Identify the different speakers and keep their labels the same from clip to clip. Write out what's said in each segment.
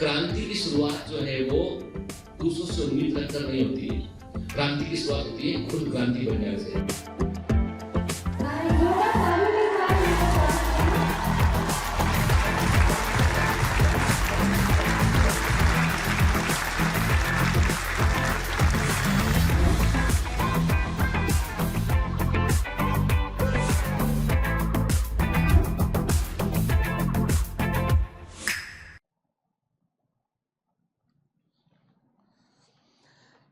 Speaker 1: क्रांति की शुरुआत जो है वो दूसरों से उम्मीद रखकर नहीं होती है। क्रांति की शुरुआत होती है खुद क्रांति बनने से।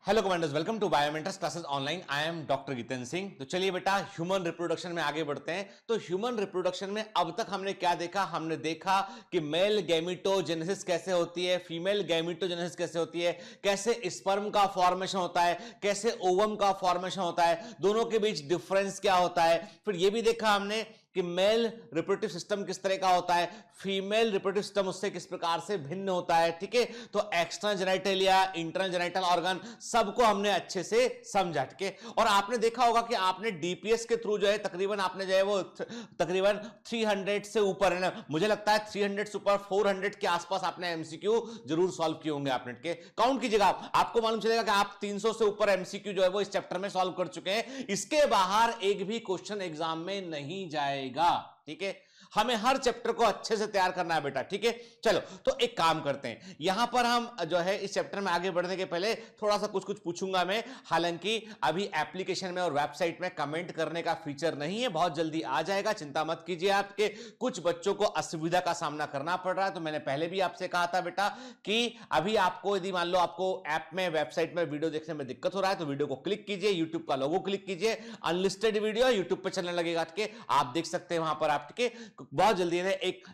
Speaker 2: Hello commanders, welcome to biomentors classes online. I am doctor Jitendra Singh. तो चलिए बेटा, ह्यूमन रिप्रोडक्शन में आगे बढ़ते हैं। तो ह्यूमन रिप्रोडक्शन में अब तक हमने क्या देखा? हमने देखा कि मेल गैमेटोजेनेसिस कैसे होती है, फीमेल गैमेटोजेनेसिस कैसे होती है, कैसे स्पर्म का फॉर्मेशन होता है, कैसे ओवम का फॉर्मेशन होता है, दोनों के बीच डिफरेंस क्या होता है। फिर यह भी देखा हमने कि मेल रिप्रोडक्टिव सिस्टम किस तरह का होता है, फीमेल रिप्रोडक्टिव सिस्टम उससे किस प्रकार से भिन्न होता है। ठीक है, तो एक्सटर्नल जेनिटल या इंटरनल जेनिटल ऑर्गन सबको हमने अच्छे से समझा। ठीक है, और आपने देखा होगा कि आपने डीपीएस के थ्रू जो है तकरीबन आपने जो है वो तकरीबन 300 से ऊपर है ना, मुझे लगता है 300 से ऊपर 400 के आसपास आपने एमसीक्यू जरूर सॉल्व किए होंगे। आपने के काउंट कीजिएगा, आपको मालूम चलेगा कि आप 300 से ऊपर एमसीक्यू जो है वो इस चैप्टर में सॉल्व कर चुके हैं। इसके बाहर एक भी क्वेश्चन एग्जाम में नहीं जाएगा। ठीक है, हमें हर चैप्टर को अच्छे से तैयार करना है बेटा। ठीक है, चलो तो एक काम करते हैं, यहां पर हम जो है इस चैप्टर में आगे बढ़ने के पहले थोड़ा सा कुछ पूछूंगा मैं। हालांकि अभी एप्लीकेशन में और वेबसाइट में कमेंट करने का फीचर नहीं है, बहुत जल्दी आ जाएगा, चिंता मत कीजिए। आपके कुछ बच्चों को असुविधा का सामना करना पड़ रहा है, तो मैंने पहले भी आपसे कहा था बेटा कि अभी आपको यदि मान लो आपको ऐप में वेबसाइट में वीडियो देखने में दिक्कत हो रहा है तो वीडियो को क्लिक कीजिए, यूट्यूब का लोगो क्लिक कीजिए, अनलिस्टेड वीडियो यूट्यूब पर चलने लगेगा। आप देख सकते हैं वहां पर आप। ठीक है, बहुत जल्दी है एक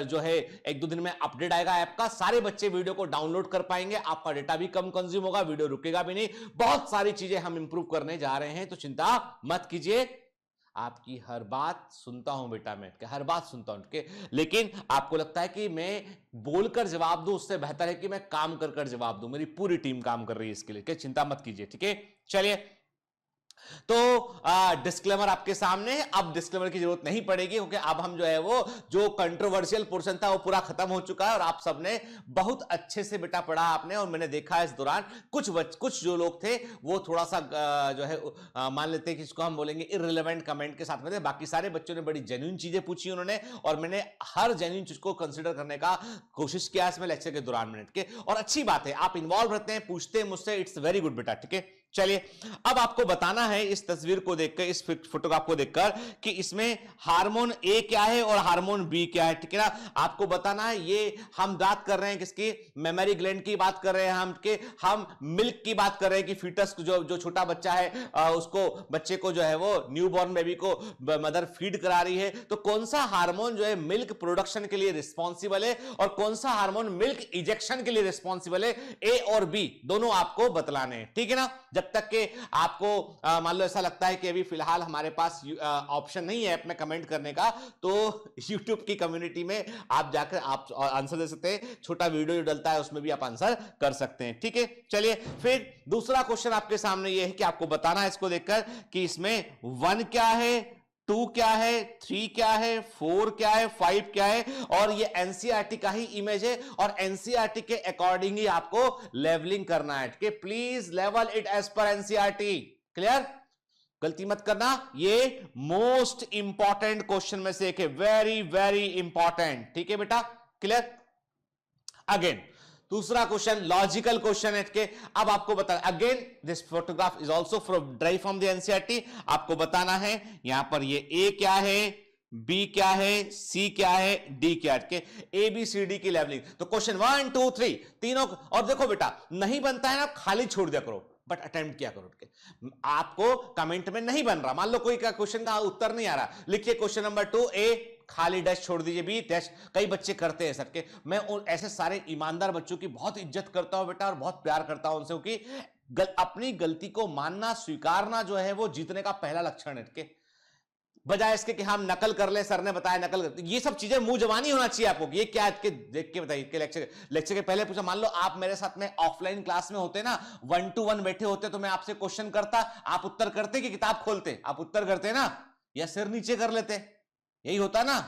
Speaker 2: जो है 1-2 दिन में अपडेट आएगा ऐप का, सारे बच्चे वीडियो को डाउनलोड कर पाएंगे, आपका डेटा भी कम कंज्यूम होगा, वीडियो रुकेगा भी नहीं, बहुत सारी चीजें हम इंप्रूव करने जा रहे हैं, तो चिंता मत कीजिए। आपकी हर बात सुनता हूं बेटा, मैं हर बात सुनता हूं, लेकिन आपको लगता है कि मैं बोलकर जवाब दूं, उससे बेहतर है कि मैं काम कर जवाब दूं। मेरी पूरी टीम काम कर रही है इसके लिए, चिंता मत कीजिए। ठीक है, चलिए तो डिस्क्लेमर आपके सामने। अब डिस्क्लेमर की जरूरत नहीं पड़ेगी क्योंकि अब हम जो है वो जो कंट्रोवर्शियल पोर्शन था वो पूरा खत्म हो चुका है और आप सबने बहुत अच्छे से बेटा पढ़ा आपने। और मैंने देखा इस दौरान कुछ जो लोग थे वो थोड़ा सा जो है मान लेते हैं कि इसको हम बोलेंगे इररिलेवेंट कमेंट के साथ में थे, बाकी सारे बच्चों ने बड़ी जेन्युइन चीजें पूछी उन्होंने, और मैंने हर जेन्युइन चीज को कंसिडर करने का कोशिश किया इसमें लेक्चर के दौरान मिनट के। और अच्छी बात है, आप इन्वॉल्व रहते हैं, पूछते हैं मुझसे, इट्स वेरी गुड बेटा। ठीक है, चलिए अब आपको बताना है इस तस्वीर को देखकर, इस फोटोग्राफ को देखकर कि इसमें हार्मोन ए क्या है और हार्मोन बी क्या है। ठीक है ना, आपको बताना है। ये हम बात कर रहे हैं किसकी? मेमोरी ग्लैंड की बात कर रहे हैं हम मिल्क की बात कर रहे हैं कि फीटस जो छोटा बच्चा है उसको बच्चे को जो है वो न्यूबॉर्न बेबी को मदर फीड करा रही है, तो कौन सा हार्मोन जो है मिल्क प्रोडक्शन के लिए रिस्पॉन्सिबल है और कौन सा हार्मोन मिल्क इजेक्शन के लिए रिस्पॉन्सिबल है, ए और बी दोनों आपको बतलाने हैं। ठीक है ना, जब तक के आपको मान लो ऐसा लगता है कि अभी फिलहाल हमारे पास ऑप्शन नहीं है ऐप में कमेंट करने का, तो YouTube की कम्युनिटी में आप जाकर आप आंसर दे सकते हैं, छोटा वीडियो जो डलता है उसमें भी आप आंसर कर सकते हैं। ठीक है, चलिए फिर दूसरा क्वेश्चन आपके सामने यह है कि आपको बताना है इसको देखकर कि इसमें 1 क्या है, 2 क्या है, 3 क्या है, 4 क्या है, 5 क्या है। और ये एनसीईआरटी का ही इमेज है और एनसीईआरटी के अकॉर्डिंग ही आपको लेवलिंग करना है। कि please level it as per NCERT. Clear, गलती मत करना, ये मोस्ट इंपॉर्टेंट क्वेश्चन में से एक है, वेरी वेरी इंपॉर्टेंट। ठीक है बेटा, क्लियर। अगेन दूसरा क्वेश्चन लॉजिकल क्वेश्चन है कि अब आपको बता, again this photograph is also drive from the NCERT. आपको बताना है यहां पर ये ए क्या है, बी क्या है, सी क्या है, डी क्या है, ए बी सी डी की लेवलिंग। तो क्वेश्चन 1 2 3 तीनों, और देखो बेटा नहीं बनता है ना खाली छोड़ दिया करो, बट अटेम्प्ट किया करो। आपको कमेंट में नहीं बन रहा, मान लो कोई क्वेश्चन का उत्तर नहीं आ रहा, लिखिए क्वेश्चन नंबर 2 ए, खाली डैश छोड़ दीजिए, बी डैश। कई बच्चे करते हैं सर के, मैं ऐसे सारे ईमानदार बच्चों की बहुत इज्जत करता हूं बेटा और बहुत प्यार करता हूं उनसे, क्योंकि अपनी गलती को मानना स्वीकारना जो है वो जीतने का पहला लक्षण है। के बजाय इसके कि हम नकल कर ले, सर ने बताया नकल कर, ये सब चीजें मुंह जबानी होना चाहिए आपको। ये क्या है देख के बताइए, लेक्चर के पहले पूछा, मान लो आप मेरे साथ में ऑफलाइन क्लास में होते ना, 1 to 1 बैठे होते, तो मैं आपसे क्वेश्चन करता, आप उत्तर करते कि किताब खोलते? आप उत्तर करते ना, या सिर नीचे कर लेते? यही होता ना।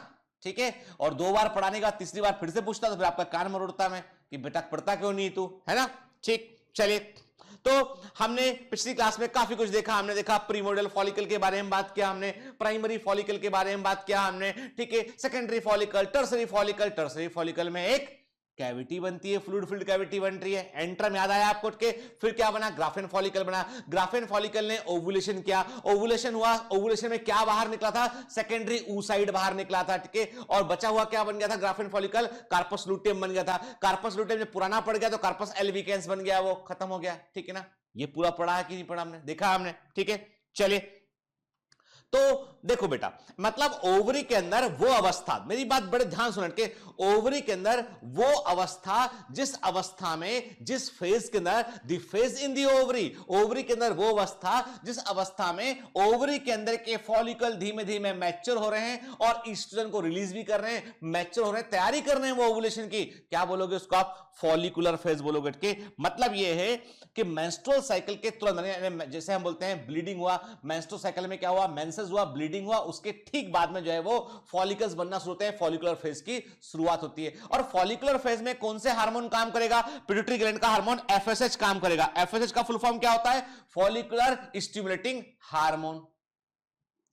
Speaker 2: ठीक है, और 2 बार पढ़ाने का तीसरी बार फिर से पूछता तो फिर आपका कान मरोड़ता मैं, कि बेटा पढ़ता क्यों नहीं तू, है ना। ठीक, चलिए, तो हमने पिछली क्लास में काफी कुछ देखा। हमने देखा प्रीमोर्डियल फॉलिकल के बारे में बात किया, हमने प्राइमरी फॉलिकल के बारे में बात किया हमने, ठीक है, secondary follicle, tertiary follicle. Tertiary follicle में एक कैविटी बनती है, फ्लूइड फिल्ड कैविटी बन रही है, एंट्रम याद आया आपको के। फिर क्या बना, ग्राफेन फॉलिकल बना। ग्राफेन फॉलिकल ने ओवुलेशन किया, ओवुलेशन हुआ, ओवुलेशन में क्या बाहर निकला था, सेकेंडरी oocyte बाहर निकला था, ठीक है। और बचा हुआ क्या बन गया था, ग्राफेन फॉलिकल, कार्पस लूटियम बन गया था। कार्पस लूटियम जब पुराना पड़ गया तो कार्पस एल्बिकेंस बन गया, वो खत्म हो गया, ठीक है ना। ये पूरा पढ़ा है कि नहीं पढ़ा, हमने देखा हमने, ठीक है। चलिए, तो देखो बेटा, मतलब ओवरी के अंदर वो अवस्था, मेरी बात बड़े ध्यान सुन के, ओवरी के अंदर वो अवस्था, जिस अवस्था में, जिस फेज के अंदर, the phase in the ovary, ovary के अंदर वो अवस्था जिस अवस्था में ओवरी के अंदर के फॉलिकल धीमे धीमे मैच्योर हो रहे हैं और ईस्ट्रोजन को रिलीज भी कर रहे हैं, मैच्योर हो रहे हैं, तैयारी कर रहे हैं वो ओवुलेशन की। क्या बोलोगे उसको आप, फॉलिकुलर फेज बोलोगे। के मतलब ये है कि मेंस्ट्रुअल साइकिल के तुरंत, जैसे हम बोलते हैं ब्लीडिंग हुआ, मेंस्ट्रुअल साइकिल में क्या हुआ, मेंसेस हुआ, ब्लीडिंग हुआ, उसके ठीक बाद में जो है वो फॉलिकल्स बनना शुरू होते हैं, फॉलिकुलर फेज की शुरुआत होती है। और फॉलिकुलर फेज में कौन से हार्मोन काम करेगा, पिट्यूटरी ग्लैंड का हार्मोन एफएसएच काम करेगा। एफएसएच का फुल फॉर्म क्या होता है, फॉलिकुलर स्टिमुलेटिंग हार्मोन।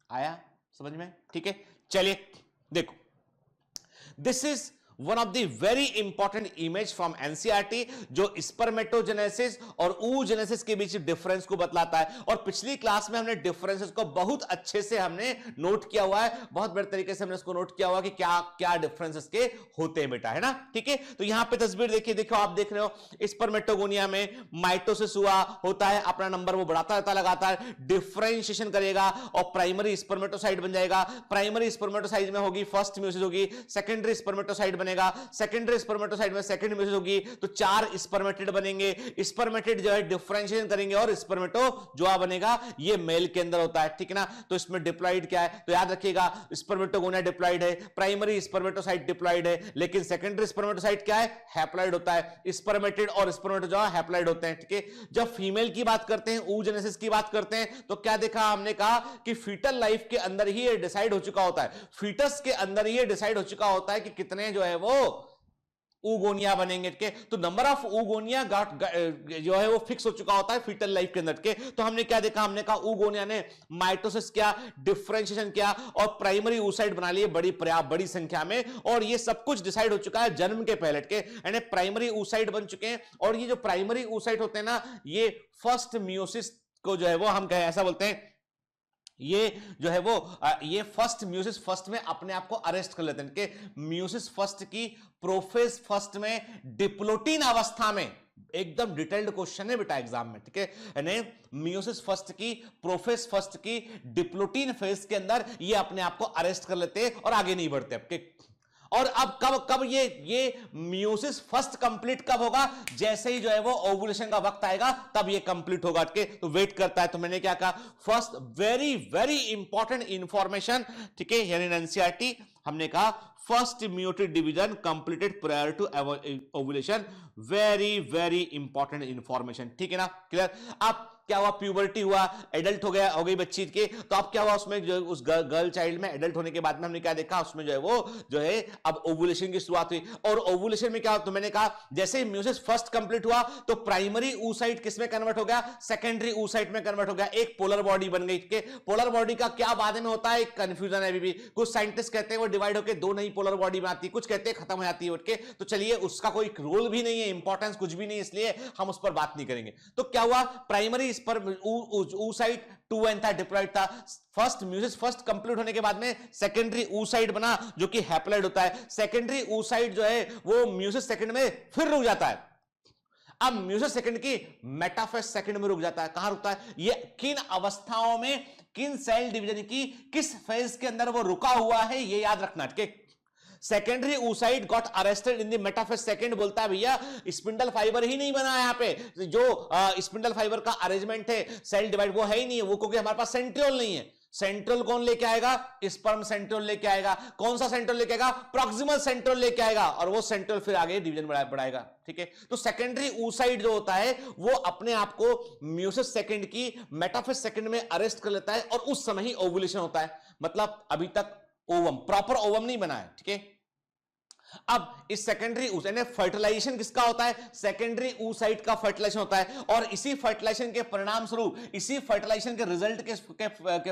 Speaker 2: आया समझ में, ठीक है। चलिए देखो, this is one of the very important image from NCERT, जो स्पर्मेटोजेनेसिस और oogenesis के बीच डिफरेंस को बतलाता है। और पिछली क्लास में हमने डिफरेंसेस को बहुत अच्छे से हमने नोट किया हुआ है, बहुत बड़े तरीके से हमने इसको नोट किया हुआ कि क्या क्या डिफरेंसेस के होते हैं बेटा, है ना, ठीक है। तो यहां पे तस्वीर देखिए, देखो आप देख रहे हो स्पर्मेटोगोनिया में माइटोसिस हुआ होता है, अपना नंबर वो बढ़ाता रहता लगातार, डिफरेंशिएशन करेगा और प्राइमरी स्पर्मेटोसाइट बन जाएगा। प्राइमरी स्पर्मेटोसाइट में होगी फर्स्ट म्यूसिस होगी, सेकेंडरी स्पर्मेटोसाइट बनेगा, सेकेंडरी स्पर्मेटोसाइट में सेकंड म्यूसिस होगी, तो 4 स्पर्मेटिड बनेंगे। स्पर्मेटिड जो है डिफरेंशिएशन करेंगे और स्पर्मेटोजोआ बनेगा, ये मेल के अंदर होता है, ठीक है ना। तो इसमें डिप्लॉइड क्या है, तो याद रखिएगा स्पर्मेटोगोनिया डिप्लॉइड है, प्राइमरी स्पर्मेटोसाइट डिप्लॉइड है, लेकिन सेकेंडरी स्पर्मेटोसाइट क्या है, हैप्लॉइड होता है। स्पर्मेटिड और स्पर्मेटोजोआ हैप्लॉइड होते हैं, ठीक है। जब फीमेल की बात करते हैं, oogenesis की बात करते हैं, तो क्या देखा हमने, कहा कि फीटल लाइफ के अंदर ही ये डिसाइड हो चुका होता है, फीटस के अंदर ही ये डिसाइड हो चुका होता है कि कितने जो है वो ऊगोनिया बनेंगे के। तो नंबर ऑफ ऊगोनिया जो है वो फिक्स हो चुका होता है फीटल लाइफ के अंदर के। तो हमने क्या देखा, हमने कहा ऊगोनिया ने माइटोसिस किया, डिफरेंशिएशन किया और प्राइमरी oocyte बना लिए बड़ी संख्या में, और ये सब कुछ डिसाइड हो चुका है जन्म के पहले के, यानी प्राइमरी oocyte बन चुके हैं। और ये जो प्राइमरी oocyte होते हैं ना, ये फर्स्ट मियोसिस को जो है वो हम कहें ऐसा बोलते हैं, ये जो है वो ये फर्स्ट म्यूसिस फर्स्ट में अपने आप को अरेस्ट कर लेते हैं कि म्यूसिस फर्स्ट की प्रोफेज फर्स्ट में डिप्लोटीन अवस्था में, एकदम डिटेल्ड क्वेश्चन है बेटा एग्जाम में, ठीक है। यानी म्यूसिस फर्स्ट की प्रोफेज फर्स्ट की डिप्लोटीन फेज के अंदर ये अपने आप को अरेस्ट कर लेते हैं और आगे नहीं बढ़ते आपके। और अब कब ये म्यूसिस फर्स्ट कंप्लीट कब होगा, जैसे ही जो है वो ओवुलेशन का वक्त आएगा तब ये कंप्लीट होगा, ठीक है। तो वेट करता है। तो मैंने क्या कहा, first very very important information, ठीक है, यानी एनसीईआरटी हमने कहा first meiotic division completed prior to ovulation, very very important information, ठीक है ना, क्लियर। अब क्या हुआ, प्यूबर्टी हुआ, एडल्ट हो गया, हो गई बच्ची के, तो अब क्या हुआ उसमें, जो उस गर्ल चाइल्ड में एडल्ट होने के बाद में हमने क्या देखा, उसमें जो है वो जो है अब ओवुलेशन की शुरुआत हुई। और ओवुलेशन में क्या, तो मैंने कहा जैसे ही म्यूसिस फर्स्ट कंप्लीट हुआ तो प्राइमरी oocyte किस में कन्वर्ट हो गया, सेकेंडरी oocyte में कन्वर्ट हो गया, एक पोलर बॉडी बन गई, ठीक है। पोलर बॉडी का क्या बाद में होता है, कंफ्यूजन है अभी भी, कुछ साइंटिस्ट कहते हैं वो डिवाइड होकर 2 नई पोलर बॉडी बनाती है, कुछ कहते हैं खत्म हो जाती है, ओके। तो चलिए उसका कोई रोल भी नहीं है, इंपॉर्टेंस कुछ भी नहीं, इसलिए हम उस पर बात नहीं करेंगे। तो क्या हुआ, प्राइमरी oocyte 2n था, डिप्लॉइड था। फर्स्ट म्यूसिस फर्स्ट कंप्लीट होने के बाद में सेकेंडरी oocyte बना जो कि हैप्लॉइड होता है। सेकेंडरी oocyte जो है वो म्यूसिस सेकंड में फिर रुक जाता है। अब म्यूसिस सेकंड की मेटाफेज सेकंड में रुक जाता है। कहां रुकता है, ये किन अवस्थाओं में, किन सेल डिवीजन की किस फेज के अंदर वो रुका हुआ है, ये याद रखना, ठीक है। Secondary oocyte got arrested in the metaphase second, बोलता है भैया स्पिंडल फाइबर ही नहीं बना है यहाँ पे, जो स्पिंडल फाइबर का अरेंजमेंट है, सेल डिवाइड वो है ही नहीं है, वो क्योंकि हमारे पास सेंट्रियोल नहीं है। सेंट्रल कौन लेके आएगा, स्पर्म सेंट्रियोल लेके आएगा। कौन सा सेंट्रियोल लेके आएगा, प्रॉक्सिमल सेंट्रियोल लेके आएगा, और वो सेंट्रियोल फिर आगे डिवीजन बढ़ाएगा, ठीक है। तो सेकेंडरी oocyte जो होता है वो अपने आप को म्यूसिस सेकंड की मेटाफेज सेकंड में अरेस्ट कर लेता है और उस समय ही ओवुलेशन होता है। मतलब अभी तक ओवम, प्रॉपर ओवम नहीं बना है, ठीक है। अब इस सेकेंडरी यानी फर्टिलाइजेशन किसका होता है, सेकेंडरी oocyte का फर्टिलाइजेशन होता है, और इसी फर्टिलाइजेशन के परिणाम स्वरूप, इसी फर्टिलाइजेशन के रिजल्ट के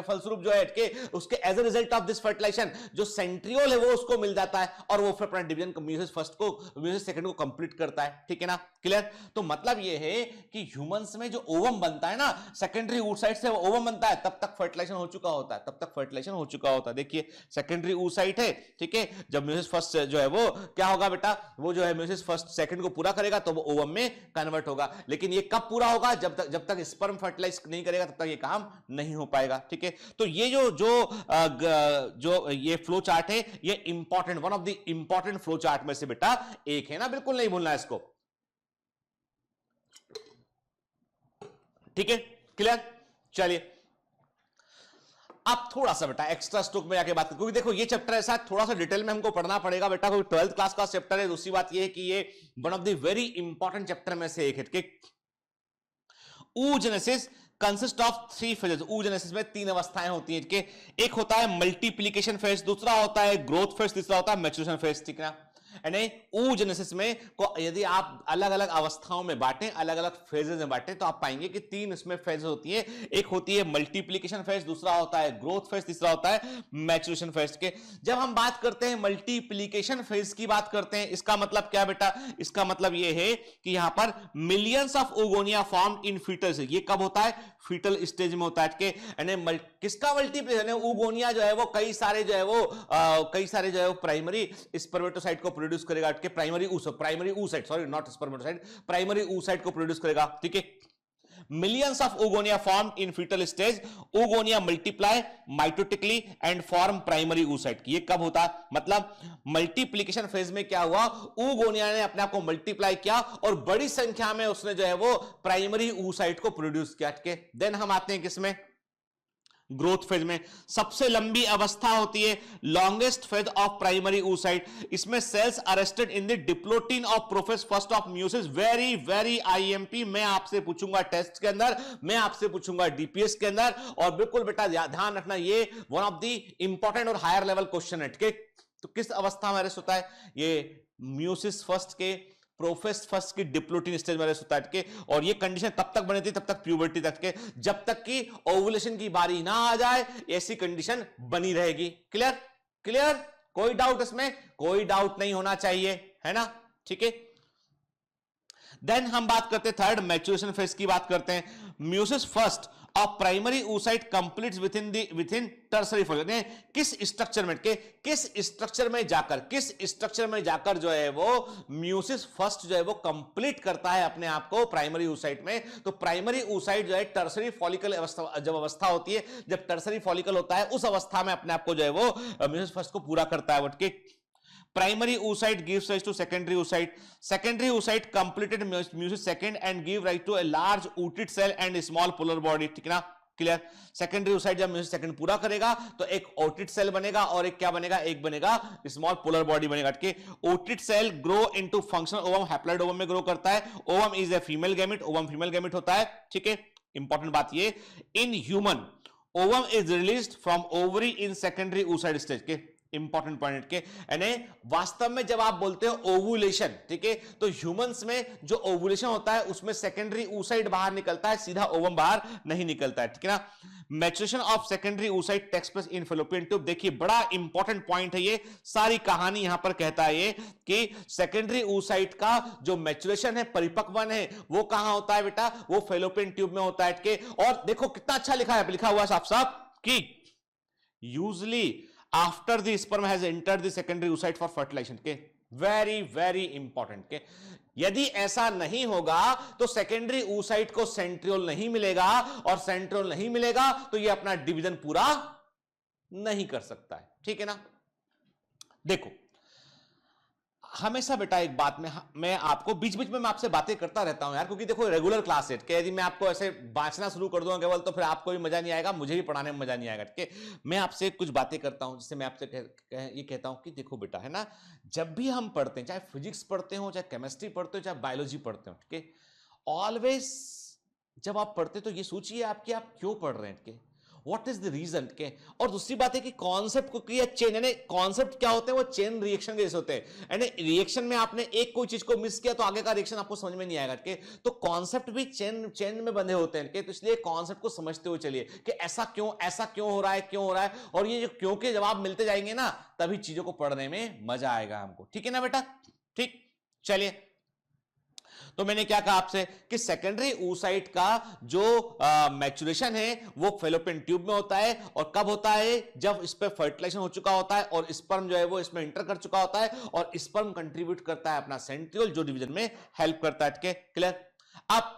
Speaker 2: फलस्वरूप जो है कि उसके as a result of this fertilization जो सेंट्रियोल है वो उसको मिल जाता है, और वो फिर अपना डिवीजन म्यूसिस फर्स्ट को म्यूसिस सेकंड को कंप्लीट करता है। ठीक है ना, क्लियर। तो मतलब ये है कि ह्यूमंस में जो ओवम बनता है ना, सेकेंडरी oocyte से वो ओवम बनता है, तब तक फर्टिलाइजेशन हो चुका होता है, तब तक फर्टिलाइजेशन हो चुका होता है। देखिए सेकेंडरी oocyte है, ठीक है, जब म्यूसिस फर्स्ट जो है वो क्या होगा बेटा, वो जो है म्यूसिस फर्स्ट सेकंड को पूरा करेगा तो वो ओवम में कन्वर्ट होगा। लेकिन ये कब पूरा होगा, जब तक स्पर्म फर्टिलाइज नहीं करेगा तब तक ये काम नहीं हो पाएगा। ठीक है, तो ये जो ये फ्लो चार्ट है, ये important, one of the important flow chart में से बेटा एक है ना, बिल्कुल नहीं भूलना है इसको। ठीक है, क्लियर। चलिए अब थोड़ा सा बेटा एक्स्ट्रा स्टोक में जाके बात करें, क्योंकि देखो ये चैप्टर ऐसा थोड़ा सा डिटेल में हमको पढ़ना पड़ेगा बेटा, क्योंकि 12th क्लास का चैप्टर है। दूसरी बात ये है कि ये one of the very important chapter में से एक है। oogenesis consist of 3 phases. oogenesis में 3 अवस्थाएं होती हैं कि एक होता है मल्टीप्लीकेशन फेज, दूसरा होता है ग्रोथ फेज, तीसरा होता है मैच्योरेशन फेज। ठीक है ना, यानी oogenesis में को यदि आप अलग अलग अवस्थाओं में बांटें, अलग अलग फेजेस में बांटें, तो आप पाएंगे कि 3 इसमें फेजेस होती है। एक होती है मल्टीप्लीकेशन फेज, दूसरा होता है ग्रोथ फेज, तीसरा होता है मैच्योरेशन फेज के। जब हम बात करते हैं मल्टीप्लीकेशन फेज की बात करते हैं, इसका मतलब क्या बेटा, इसका मतलब यह है कि यहां पर millions of oogonia form in foetus. ये कब होता है, फीटल स्टेज में होता है कि किसका मल्टीप्लीकेशन, oogonia जो है वो कई सारे जो है वो प्राइमरी स्पर्मेटोसाइट को प्रोड्यूस करेगा, primary oocyte, sorry not spermatocyte, primary oocyte को प्रोड्यूस करेगा। ठीक है, millions of oogonia formed in fetal stage. oogonia multiply mitotically and form primary oocyte. ये कब होता है, मतलब मल्टीप्लीकेशन फेज में क्या हुआ, oogonia ने अपने आप को मल्टीप्लाई किया और बड़ी संख्या में उसने जो है वो प्राइमरी oocyte को प्रोड्यूस किया। देन हम आते हैं किसमें, ग्रोथ फेज में। सबसे लंबी अवस्था होती है longest phase of primary oocyte। इसमें cells arrested in the diplotene of prophase first of meiosis. Very very IMP मैं आपसे पूछूंगा टेस्ट के अंदर, मैं आपसे पूछूंगा डीपीएस के अंदर, और बिल्कुल बेटा ध्यान रखना ये वन ऑफ द इंपॉर्टेंट और हायर लेवल क्वेश्चन है। तो किस अवस्था में अरेस्ट होता है, ये म्यूसिस फर्स्ट के प्रोफेस फर्स्ट की डिप्लोटिन स्टेज में अरेस्ट होता है। और ये कंडीशन तब तक बनी थी, तब तक प्यूबर्टी तक के, जब तक कि ओवुलेशन की बारी ना आ जाए, ऐसी कंडीशन बनी रहेगी। क्लियर, क्लियर, कोई डाउट इसमें, कोई डाउट नहीं होना चाहिए, है ना। ठीक है, देन हम बात करते हैं थर्ड मैच्योरेशन फेज की बात करते हैं। Meiosis first of primary oocyte completes within tertiary follicle. किस स्ट्रक्चर में जाकर जो है वो म्यूसिस फर्स्ट जो है वो कंप्लीट करता है अपने आप को प्राइमरी oocyte में। तो प्राइमरी oocyte जो है टर्सरी फॉलिकल अवस्था होती है, जब टर्सरी फॉलिकल होता है उस अवस्था में अपने आप को जो है वो म्यूसिस फर्स्ट को पूरा करता है। Primary oocyte gives rise to secondary oocyte. Secondary oocyte completed meiosis second and give rise to a large oocyte cell and a small polar body. ठीक है ना, क्लियर। सेकेंडरी oocyte जब meiosis second पूरा करेगा तो एक oocyte cell बनेगा और एक क्या बनेगा, एक बनेगा स्मॉल पोलर बॉडी बनेगा। oocyte cell grow into functional ovum, haploid ovum में ग्रो करता है। ovum is a female gamete, ovum female gamete होता है। ठीक है, इंपॉर्टेंट बात ये, in human ovum is released from ovary in secondary oocyte stage के। इंपॉर्टेंट पॉइंट के, यानी वास्तव में जब आप बोलते हो ओवुलेशन, ठीक है, तो ह्यूमंस में जो ओवुलेशन होता है उसमें सेकेंडरी oocyte बाहर निकलता है, सीधा ओवम बाहर नहीं निकलता है। ठीक है ना। Maturation of secondary oocyte takes place in fallopian tube. देखिए बड़ा इंपॉर्टेंट पॉइंट है ये, सारी कहानी यहां पर कहता है ये कि सेकेंडरी oocyte का जो मैच्योरेशन है, परिपक्वन है, वो कहां होता है बेटा, वो फैलोपियन ट्यूब में होता है। और देखो कितना अच्छा लिखा है, लिखा हुआ है साफ साफ कि usually after the sperm has entered the secondary oocyte for fertilization के। very very important के, यदि ऐसा नहीं होगा तो सेकेंडरी oocyte को सेंट्रियोल नहीं मिलेगा, और सेंट्रियोल नहीं मिलेगा तो ये अपना डिवीजन पूरा नहीं कर सकता है। ठीक है ना। देखो हमेशा बेटा एक बात में मैं आपको बीच बीच में मैं आपसे बातें करता रहता हूं यार, क्योंकि देखो रेगुलर क्लास है कि यदि मैं आपको ऐसे बांचना शुरू कर दूंगा केवल, तो फिर आपको भी मजा नहीं आएगा, मुझे भी पढ़ाने में मजा नहीं आएगा। ठीक है, मैं आपसे कुछ बातें करता हूं जिससे मैं आपसे ये कहता हूं कि देखो बेटा, है ना, जब भी हम पढ़ते हैं, चाहे फिजिक्स पढ़ते हो, चाहे केमिस्ट्री पढ़ते हो, चाहे बायोलॉजी पढ़ते हो, ठीक है, ऑलवेज जब आप पढ़ते तो ये सोचिए आपकी आप क्यों पढ़ रहे हैं। व्हाट इज द रीजन के। और दूसरी बात है कि कॉन्सेप्ट को किया चेन, यानी कॉन्सेप्ट क्या होते हैं, वो चेन रिएक्शन के जैसे होते हैं, यानी रिएक्शन में आपने एक कोई चीज को मिस किया तो आगे का रिएक्शन आपको समझ में नहीं आएगा के। तो कॉन्सेप्ट भी चेन में बंधे होते हैं के। तो इसलिए कॉन्सेप्ट को समझते हुए चलिए कि ऐसा क्यों हो रहा है, क्यों हो रहा है, और ये जो क्यों के जवाब मिलते जाएंगे ना, तभी चीजों को पढ़ने में मजा आएगा हमको। ठीक है ना बेटा, ठीक। चलिए, तो मैंने क्या कहा आपसे कि सेकेंडरी oocyte का जो मैचुरेशन है वो फेलोपियन ट्यूब में होता है, और कब होता है, जब इस पे फर्टिलाइजेशन हो चुका होता है और स्पर्म जो है वो इसमें इंटर कर चुका होता है, और स्पर्म कंट्रीब्यूट करता है अपना सेंट्रियोल जो डिवीजन में हेल्प करता है। क्लियर। अब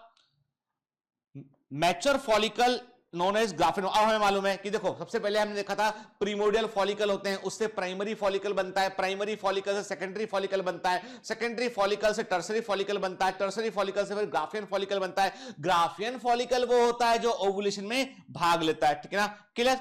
Speaker 2: mature follicle known as Graafian. अब हमें मालूम है कि देखो, सबसे पहले हमने देखा था प्रीमोडियल फॉलिकल होते हैं, उससे प्राइमरी फॉलिकल बनता है, प्राइमरी फॉलिकल से सेकेंडरी फॉलिकल बनता है, सेकेंडरी फॉलिकल से टर्सरी फॉलिकल बनता है, टर्सरी फॉलिकल से फिर ग्राफियन फॉलिकल बनता है। ग्राफियन फॉलिकल वो होता है जो ओवुलेशन में भाग लेता है। ठीक है ना, क्लियर।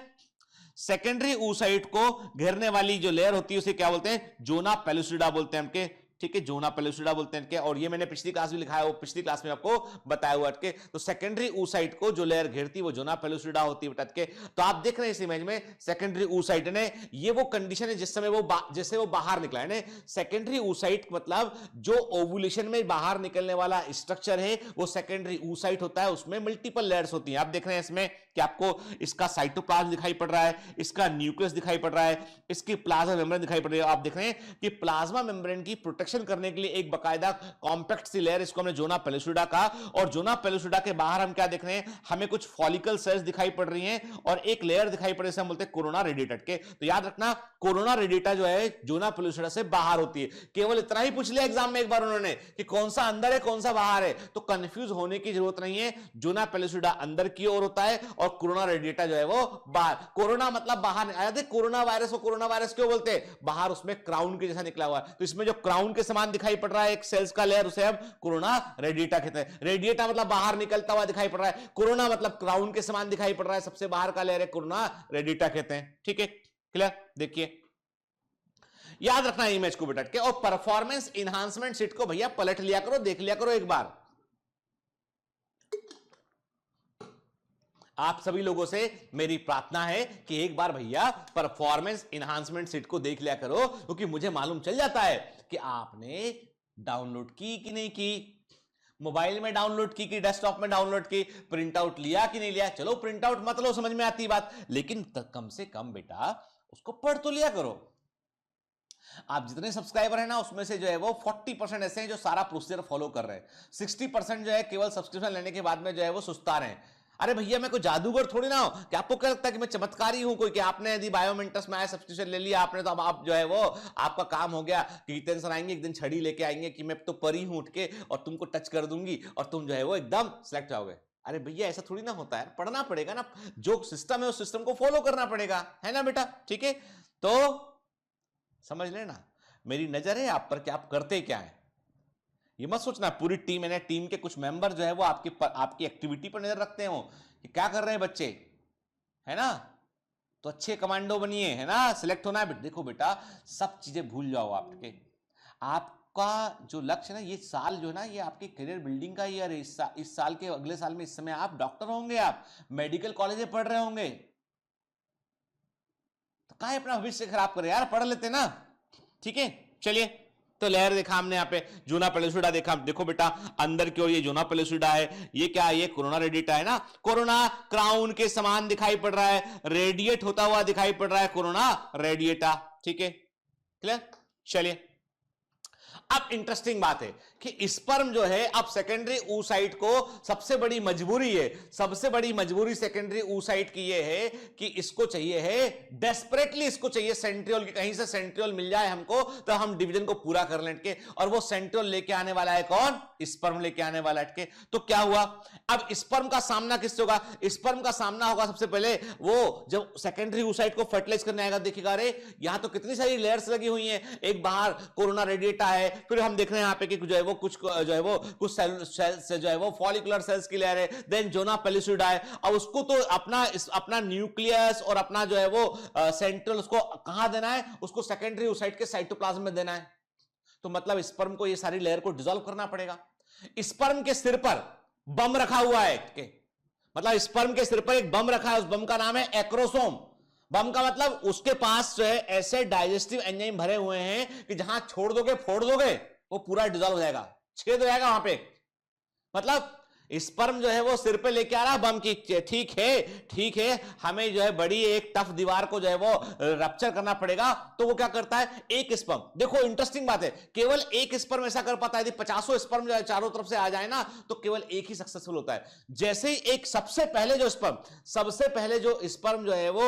Speaker 2: सेकेंडरी oocyte को घेरने वाली जो लेयर होती है उसे क्या बोलते हैं, जोना पेलुसिडा बोलते हैं हमके। ठीक है, जोना पेलुसिडा बोलते हैं, और ये मैंने पिछली क्लास में लिखा है, वो पिछली क्लास में आपको बताया हुआ है। तो सेकेंडरी oocyte को जो लेयर घेरती है वो जोना पेलुसिडा होती है के। तो आप देख रहे हैं इस इमेज में सेकेंडरी oocyte ने, ये वो कंडीशन है जिस समय जैसे वो बाहर निकला है। सेकेंडरी oocyte मतलब जो ओवुलेशन में बाहर निकलने वाला स्ट्रक्चर है वो सेकेंडरी oocyte होता है, उसमें मल्टीपल लेयर्स होती हैं। आप देख रहे हैं इसमें कि आपको इसका साइटोप्लाज्म दिखाई पड़ रहा है, इसका न्यूक्लियस दिखाई पड़ रहा है, इसकी प्लाज्मा मेम्ब्रेन दिखाई पड़ रही है। आप देख रहे हैं कि प्लाज्मा मेम्ब्रेन की प्रोटेक्शन करने के लिए एक बकायदा कॉम्पैक्ट सी लेयर, इसको हमने जोना पेलुसिडा का। और जोना पेलुसिडा के बाहर हम क्या देख रहे हैं, हमें कुछ फॉलिकल सेल्स दिखाई पड़ रही हैं, और एक लेयर दिखाई पड़ रही है, हम बोलते हैं कोरोना रेडिएटा के। तो याद रखना, कोरोना रेडिएटा जो है जोना पेलुसिडा से बाहर होती है। केवल इतना ही पूछ लिया एग्जाम में एक बार उन्होंने कि कौन सा अंदर है कौन सा बाहर है, तो कंफ्यूज होने की जरूरत नहीं है। जोना पेलुसिडा अंदर की ओर होता है और कोरोना रेडिएटा जो है वो बाहर। कोरोना मतलब बाहर आया थे, कोरोना वायरस को कोरोना वायरस क्यों बोलते हैं, बाहर उसमें क्राउन के जैसा निकला हुआ है। तो इसमें जो क्राउन के समान दिखाई पड़ रहा है एक सेल्स का लेयर, उसे हम कोरोना रेडिएटा कहते हैं। रेडिएटा मतलब बाहर निकलता हुआ दिखाई पड़ रहा है, कोरोना मतलब क्राउन के समान दिखाई पड़ रहा है, सबसे बाहर का लेयर है कोरोना रेडिएटा कहते हैं। ठीक है, क्लियर। देखिए, याद रखना इमेज को बेटा के। और परफॉर्मेंस इनहांसमेंट सीट को भैया पलट लिया करो, देख लिया करो एक बार। आप सभी लोगों से मेरी प्रार्थना है कि एक बार भैया परफॉर्मेंस इनहांसमेंट सीट को देख लिया करो, क्योंकि मुझे मालूम चल जाता है कि आपने डाउनलोड की कि नहीं की, मोबाइल में डाउनलोड की कि डेस्कटॉप में डाउनलोड की, प्रिंट आउट लिया कि नहीं लिया। चलो प्रिंट आउट मत लो, समझ में आती बात, लेकिन कम से कम बेटा उसको पढ़ तो लिया करो। आप जितने सब्सक्राइबर हैं ना, उसमें से जो है वो 40% ऐसे हैं जो सारा प्रोसीजर फॉलो कर रहे हैं, 60% जो है केवल सब्सक्रिप्शन लेने के बाद में जो है वो सुस्ता रहे हैं। अरे भैया मैं कोई जादूगर थोड़ी ना हूं कि आपको क्या लगता है कि मैं चमत्कारी हूं कोई, कि आपने यदि बायोमेंटस में आया सब्सक्रिप्शन ले लिया आपने, तो अब आप जो है वो आपका काम हो गया कि जितेंद्र सर आएंगे एक दिन छड़ी लेके आएंगे कि मैं तो परी हूं उठ के और तुमको टच कर दूंगी और तुम जो है वो एकदम सिलेक्ट होगे। अरे भैया ऐसा थोड़ी ना होता है, पढ़ना पड़ेगा ना, जो सिस्टम है उस सिस्टम को फॉलो करना पड़ेगा, है ना बेटा। ठीक है, तो समझ लेना मेरी नजर है आप पर कि आप करते क्या है। ये मत सोचना पूरी टीम है, टीम के कुछ मेंबर जो है वो आपकी एक्टिविटी पर नजर रखते हो कि क्या कर रहे हैं बच्चे, है ना। तो अच्छे कमांडो बनिए, है ना, सिलेक्ट होना है। देखो बेटा सब चीजें भूल जाओ, आपका जो लक्ष्य है ना, ये साल जो है ना, ये आपके करियर बिल्डिंग का ईयर है। इस साल के अगले साल में इस समय आप डॉक्टर होंगे, आप मेडिकल कॉलेज में पढ़ रहे होंगे, तो काहे अपना भविष्य खराब करे यार, पढ़ लेते ना। ठीक है, चलिए, तो लेयर देखा हमने यहाँ पे, जोना पेलुसिडा देखा। देखो बेटा अंदर की ओर ये जोना पेलुसिडा है, ये क्या है, ये कोरोना रेडिएटा है ना। कोरोना क्राउन के समान दिखाई पड़ रहा है, रेडिएट होता हुआ दिखाई पड़ रहा है कोरोना रेडिएटा। ठीक है, क्लियर। चलिए, अब इंटरेस्टिंग बात है कि स्पर्म जो है, अब सेकेंडरी oocyte को सबसे बड़ी मजबूरी है, सबसे बड़ी मजबूरी सेकेंडरी oocyte की ये है कि इसको चाहिए है, डेस्परेटली इसको चाहिए सेंट्रियोल की, कहीं से सेंट्रियोल मिल जाए हमको तो हम डिवीजन को पूरा कर लें के। और वो सेंट्रियोल लेके आने वाला है कौन, स्पर्म लेके आने वाला है। तो क्या हुआ, अब स्पर्म का सामना किससे होगा, स्पर्म का सामना होगा सबसे पहले वो जब सेकेंडरी oocyte को फर्टिलाइज करने आएगा। देखिएगा अरे यहां तो कितनी सारी लेयर्स लगी हुई हैं, एक बाहर कोरोना रेडिएटा है, फिर हम देख रहे हैं यहाँ पे कि जो है वो कुछ जो है वो कुछ सेल्स से जो है वो फॉलिकुलर सेल्स की लेयर है, देन जोना पेलुसिडा है। अब उसको तो अपना न्यूक्लियस और अपना जो है वो सेंट्रल उसको कहां देना है, उसको सेकेंडरी oocyte के साइटोप्लाज्म में देना है। तो मतलब स्पर्म को ये सारी लेयर को डिसॉल्व करना पड़ेगा। स्पर्म के सिर पर बम रखा हुआ है, मतलब स्पर्म के सिर पर एक बम रखा है, उस बम का नाम है एक्रोसोम। बम का मतलब उसके पास जो है ऐसे डाइजेस्टिव एंजाइम भरे हुए हैं कि जहां छोड़ दोगे, फोड़ दोगे, वो पूरा डिजॉल्व हो जाएगा, छेद हो जाएगा वहां पे। मतलब स्पर्म जो है वो सिर पे लेके आ रहा है बम की, ठीक है, ठीक है, हमें जो है बड़ी एक टफ दीवार को जो है वो रप्चर करना पड़ेगा, तो वो क्या करता है, एक स्पर्म, देखो इंटरेस्टिंग बात है, केवल एक स्पर्म ऐसा कर पाता है। यदि 50 स्पर्म जो है चारों तरफ से आ जाए ना, तो केवल एक ही सक्सेसफुल होता है। जैसे ही एक सबसे पहले जो स्पर्म जो है वो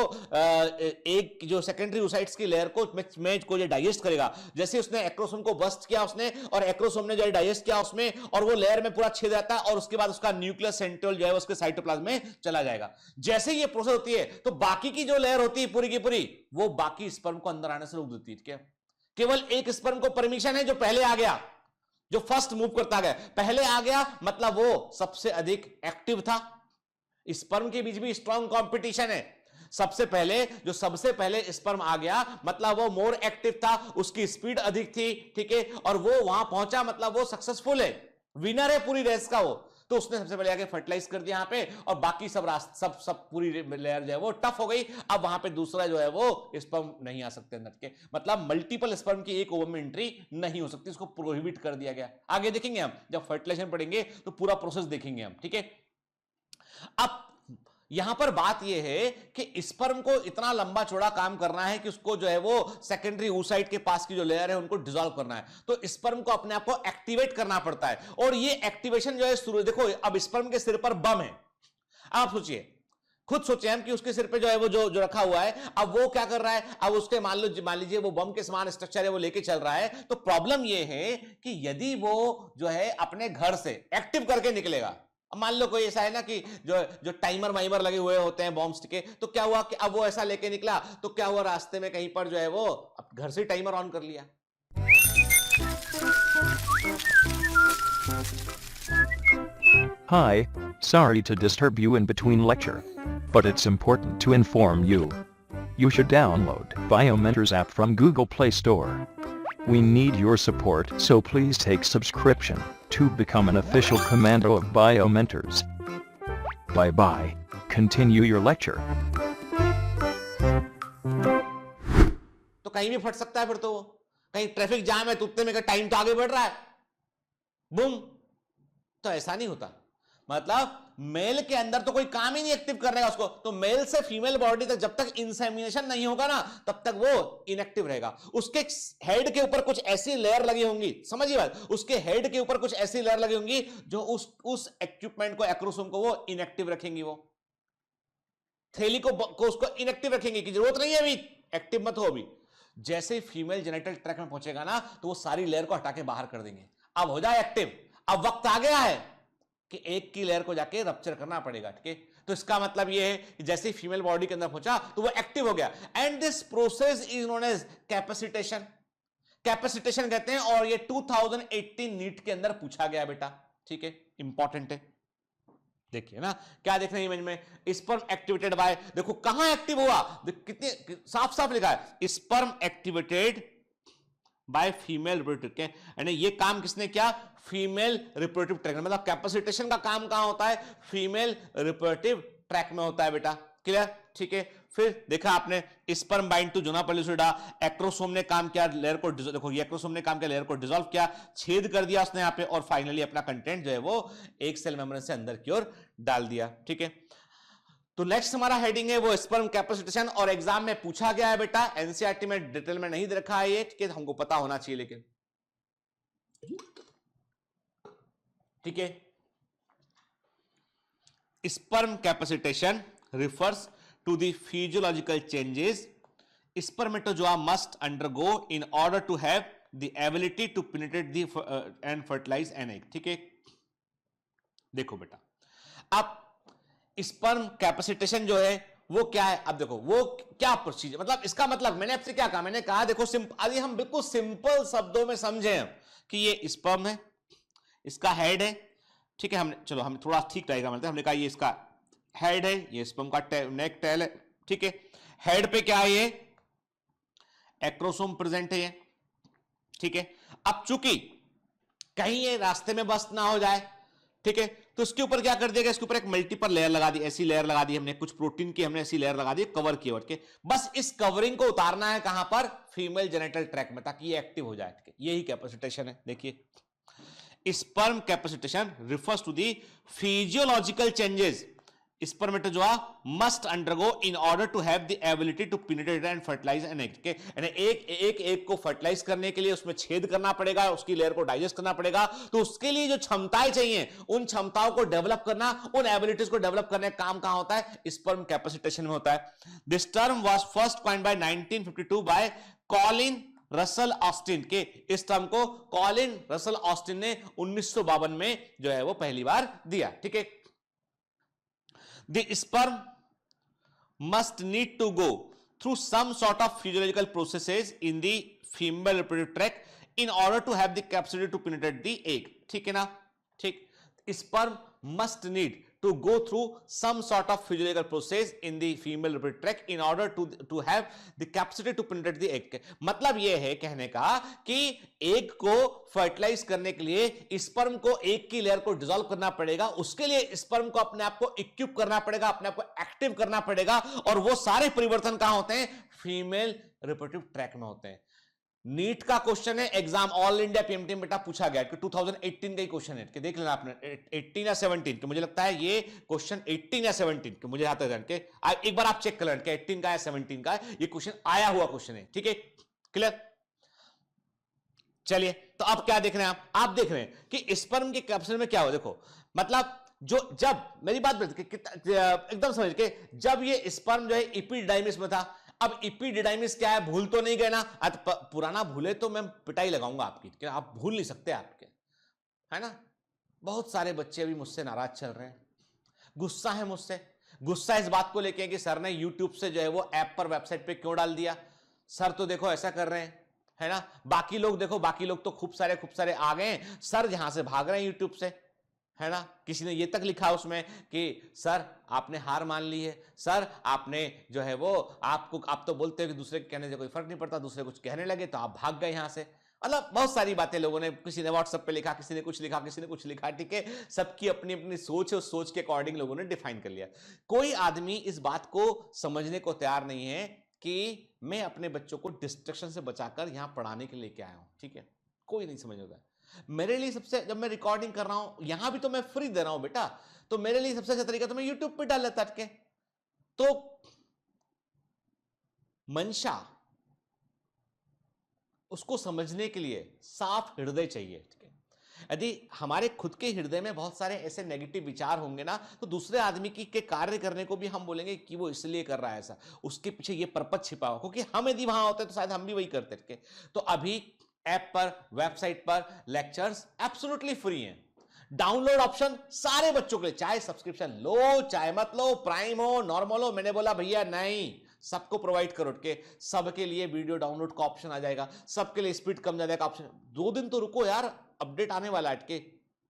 Speaker 2: एक जो सेकेंडरी oocytes की लेयर को को जो डाइजेस्ट करेगा, जैसे उसने एक्रोसोम को बस्ट किया उसने, और एक्रोसोम ने जो डाइजेस्ट किया उसमें, और वो लेयर में पूरा छेद जाता है, और उसके बाद उसका न्यूक्लियस सेंट्रियोल जो है उसके साइटोप्लाज्म में चला जाएगा। जैसे ही ये प्रोसेस होती है, तो बाकी की जो लेयर होती है पूरी की पूरी, वो बाकी स्पर्म को अंदर आने से रोक देती है। क्या केवल एक स्पर्म को परमिशन है जो पहले आ गया, जो फर्स्ट मूव करता गया, पहले आ गया, मतलब वो सबसे अधिक एक्टिव था। स्पर्म के बीच भी स्ट्रॉन्ग कंपटीशन है। सबसे पहले स्पर्म आ गया, मतलब वो मोर एक्टिव था, उसकी स्पीड अधिक थी, ठीक है, और वो वहां पहुंचा, मतलब वो सक्सेसफुल है, विनर है पूरी रेस का वो। तो उसने सबसे पहले आके फर्टिलाइज कर दिया यहां पे, और बाकी सब पूरी लेयर जो है वो टफ हो गई। अब वहां पे दूसरा जो है वो स्पर्म नहीं आ सकते अंदर के, मतलब मल्टीपल स्पर्म की एक ओवम में एंट्री नहीं हो सकती, इसको प्रोहिबिट कर दिया गया। आगे देखेंगे हम, जब फर्टिलाइजेशन पढ़ेंगे तो पूरा प्रोसेस देखेंगे हम, ठीक है। अब यहां पर बात यह है कि स्पर्म को इतना लंबा चौड़ा काम करना है कि उसको जो है वो सेकेंडरी oocyte के पास की जो लेयर है उनको डिसॉल्व करना है, तो स्पर्म को अपने आप को एक्टिवेट करना पड़ता है। और ये एक्टिवेशन जो है शुरू, देखो अब स्पर्म के सिर पर बम है, आप सोचिए, खुद सोचे हम कि उसके सिर पे जो है वो जो रखा हुआ है, अब वो क्या कर रहा है, अब उसके मान लीजिए वो बम के समान स्ट्रक्चर है, वो लेके चल रहा है। तो प्रॉब्लम ये है कि यदि वो जो है अपने घर से एक्टिव करके निकलेगा, मान लो कोई ऐसा है ना कि जो टाइमर वाइमर लगे हुए होते हैं बॉम्ब्स के, तो क्या हुआ कि अब वो ऐसा लेके निकला, तो क्या हुआ, रास्ते में कहीं पर जो है वो घर से टाइमर ऑन कर लिया।
Speaker 3: Hi, sorry to disturb you in between lecture, but it's important to inform you. You should download Biomentors app from Google Play Store. We need your support, so please take subscription to become an official commando of Biomentors. Bye bye. Continue your lecture.
Speaker 2: तो कहीं भी फट सकता है फिर, तो वो कहीं ट्रैफिक जाम है तो उतने में टाइम तो आगे बढ़ रहा है, बूम। तो ऐसा नहीं होता, मतलब मेल के अंदर तो कोई काम ही नहीं एक्टिव कर रहेगा उसको, तो मेल से फीमेल बॉडी तक जब तक इंसेमिनेशन नहीं होगा ना, तब तक वो इनएक्टिव रहेगा। उसके हेड के ऊपर कुछ ऐसी लेयर लगी होंगी, समझिए बात, उसके हेड के ऊपर कुछ ऐसी लेयर लगी होंगी जो उस इक्विपमेंट को, एक्रोसोम को वो इनएक्टिव रखेंगी, वो थैली को उसको इनएक्टिव रखेंगे कि जरूरत नहीं है अभी, एक्टिव मत हो अभी। जैसे फीमेल जेनिटल ट्रैक्ट में पहुंचेगा ना, तो वो सारी लेयर को हटा के बाहर कर देंगे, अब हो जाए एक्टिव। अब वक्त आ गया है कि एक की लेयर को जाके रप्चर करना पड़ेगा, ठीक है। तो इसका मतलब ये है कि जैसे ही फीमेल बॉडी के अंदर पहुंचा तो वो एक्टिव हो गया, and this process is known as capacitation. Capacitation कहते हैं, और ये 2018 नीट के अंदर पूछा गया बेटा, ठीक है, इंपॉर्टेंट है। देखिए ना, क्या देख रहे हैं इमेज में, स्पर्म एक्टिवेटेड बाय, देखो कहां एक्टिव हुआ, कितने साफ साफ लिखा है, sperm activated by female reproductive, यानी ये काम किसने किया, फीमेल रिप्रोडक्टिव ट्रैक, मतलब कैपेसिटेशन का काम कहां होता है, फीमेल रिप्रोडक्टिव ट्रैक में होता है बेटा, क्लियर, ठीक है। फिर देखा आपने, sperm bind to zona pellucida, acrosome ने काम किया लेयर को, देखो ये एक्रोसोम ने काम किया, लेयर को डिसॉल्व किया, छेद कर दिया उसने यहां पे, और फाइनली अपना कंटेंट जो है वो एक सेल मेम्ब्रेन से अंदर की ओर डाल दिया, ठीक है। तो नेक्स्ट हमारा हेडिंग है वो स्पर्म कैपेसिटेशन, और एग्जाम में पूछा गया है बेटा, एनसीईआरटी में डिटेल में नहीं दे रखा है ये, कि हमको पता होना चाहिए, लेकिन ठीक है। Sperm capacitation refers to the physiological changes spermatozoa must undergo in order to have the ability to penetrate the and fertilize an egg, ठीक है। देखो बेटा, अब स्पर्म कैपेसिटेशन जो है वो क्या है, अब देखो वो क्या प्रोसीजर, मतलब इसका मतलब मैंने आपसे क्या कहा, मैंने कहा देखो अभी हम बिल्कुल सिंपल शब्दों में समझे कि ये स्पर्म है, इसका हेड है, ठीक है, हमने चलो हम थोड़ा ठीक रहेगा, मतलब हमने कहा ये इसका हेड है, ये स्पर्म का नेक टेल है, ठीक है। हेड पे क्या है, ये एक्रोसोम प्रेजेंट है ये, ठीक है। अब चूंकि कहीं ये रास्ते में बस्ट ना हो जाए, ठीक है, तो इसके ऊपर क्या कर दिया गया, इसके ऊपर एक मल्टीपल लेयर लगा दी, ऐसी लेयर लगा दी हमने, कुछ प्रोटीन की हमने ऐसी लेयर लगा दी कवर कीवर्ड के। बस इस कवरिंग को उतारना है कहां पर, फीमेल जेनिटल ट्रैक्ट में, ताकि ये एक्टिव हो जाए। यही कैपेसिटेशन है। देखिए sperm capacitation refers to the physiological changes spermatozoa must undergo in order to have the ability to penetrate and fertilise an egg. एक को फर्टिलाइज करने के लिए उसमें छेद करना पड़ेगा, उसकी लेयर को डाइजेस्ट करना पड़ेगा, तो उसके लिए जो क्षमताएं चाहिए उन क्षमताओं को डेवलप करना, उन एबिलिटीज को डेवलप करने का काम कहां होता है, स्पर्म कैपेसिटेशन में होता है। This term was first coined by 1952 by Colin Russell Austin के। इस टर्म को कॉलिन रसल ऑस्टिन ने 1952 में जो है वो पहली बार दिया। ठीक है, the sperm must need to go through some sort of physiological processes in the female reproductive tract in order to have the capacity to penetrate the egg। ठीक है ना, ठीक। sperm must need to go through some sort of physiological process in the female reproductive tract in order to have the capacity to penetrate the egg। मतलब यह है कहने का कि एग को फर्टिलाइज करने के लिए स्पर्म को एग की लेयर को डिसॉल्व करना पड़ेगा, उसके लिए स्पर्म को अपने आप को इक्विप करना पड़ेगा, अपने आप को एक्टिव करना पड़ेगा, और वो सारे परिवर्तन कहां होते हैं, फीमेल रिप्रोडक्टिव ट्रैक्ट में होते हैं। नीट का क्वेश्चन है, एग्जाम ऑल इंडिया पीएमटी में बेटा पूछा गया कि 2018 का ही क्वेश्चन है, कि देख लेना आपने 18 या 17 के, मुझे लगता है ये क्वेश्चन 18 या 17 के, मुझे आता है एक बार आप चेक कर लेना 18 का या 17 का ये क्वेश्चन आया हुआ क्वेश्चन है। ठीक है, क्लियर। चलिए, तो अब क्या देख रहे हैं आप देख रहे हैं कि स्पर्म के कैप्सूल में क्या हो। देखो मतलब जब मेरी बात एकदम समझ के, जब ये स्पर्म जो है एपिडाइमिस में था, अब एपिडिडाइमिस क्या है, भूल तो नहीं गए ना, पुराना भूले तो मैं पिटाई लगाऊंगा आपकी, आप भूल नहीं सकते आपके, है ना। बहुत सारे बच्चे अभी मुझसे नाराज चल रहे हैं, गुस्सा है मुझसे, गुस्सा इस बात को लेके कि सर ने यूट्यूब से जो है वो ऐप पर वेबसाइट पे क्यों डाल दिया, सर तो देखो ऐसा कर रहे हैं, है ना। बाकी लोग देखो, बाकी लोग तो खूब सारे आ गए हैं, सर यहां से भाग रहे हैं यूट्यूब से, है ना। किसी ने ये तक लिखा उसमें कि सर आपने हार मान ली है, सर आपने जो है वो आप तो बोलते हो कि दूसरे के कहने से कोई फर्क नहीं पड़ता, दूसरे कुछ कहने लगे तो आप भाग गए यहां से। मतलब बहुत सारी बातें लोगों ने, किसी ने व्हाट्सएप पे लिखा, किसी ने कुछ लिखा, किसी ने कुछ लिखा। ठीक है, सबकी अपनी अपनी सोच है, उस सोच के अकॉर्डिंग लोगों ने डिफाइन कर लिया। कोई आदमी इस बात को समझने को तैयार नहीं है कि मैं अपने बच्चों को डिस्ट्रैक्शन से बचाकर यहां पढ़ाने के लिए लेके आया हूं। ठीक है, कोई नहीं समझ। मेरे लिए सबसे, जब मैं रिकॉर्डिंग कर रहा हूं यहां भी तो मैं फ्री दे रहा हूं बेटा, तो मेरे लिए सबसे अच्छा तरीका तो मैं यूट्यूब पे डाल लेता अटके। तो मंशा, उसको समझने के लिए साफ हृदय चाहिए। ठीक है, यदि हमारे खुद के हृदय में बहुत सारे ऐसे नेगेटिव विचार होंगे ना, तो दूसरे आदमी के कार्य करने को भी हम बोलेंगे कि वो इसलिए कर रहा है ऐसा, उसके पीछे ये पर्पज छिपा हुआ, क्योंकि हम यदि वहां होते तो शायद हम भी वही करते थे। तो अभी ऐप पर, वेबसाइट पर लेक्चर्स एब्सोल्युटली फ्री हैं। डाउनलोड ऑप्शन सारे बच्चों के लिए, चाहे सब्सक्रिप्शन लो चाहे मत लो, प्राइम हो नॉर्मल हो, मैंने बोला भैया नहीं, सबको प्रोवाइड करो के, सबके लिए वीडियो डाउनलोड का ऑप्शन आ जाएगा, सबके लिए स्पीड कम ज्यादा का ऑप्शन। 2 दिन तो रुको यार, अपडेट आने वाला है, के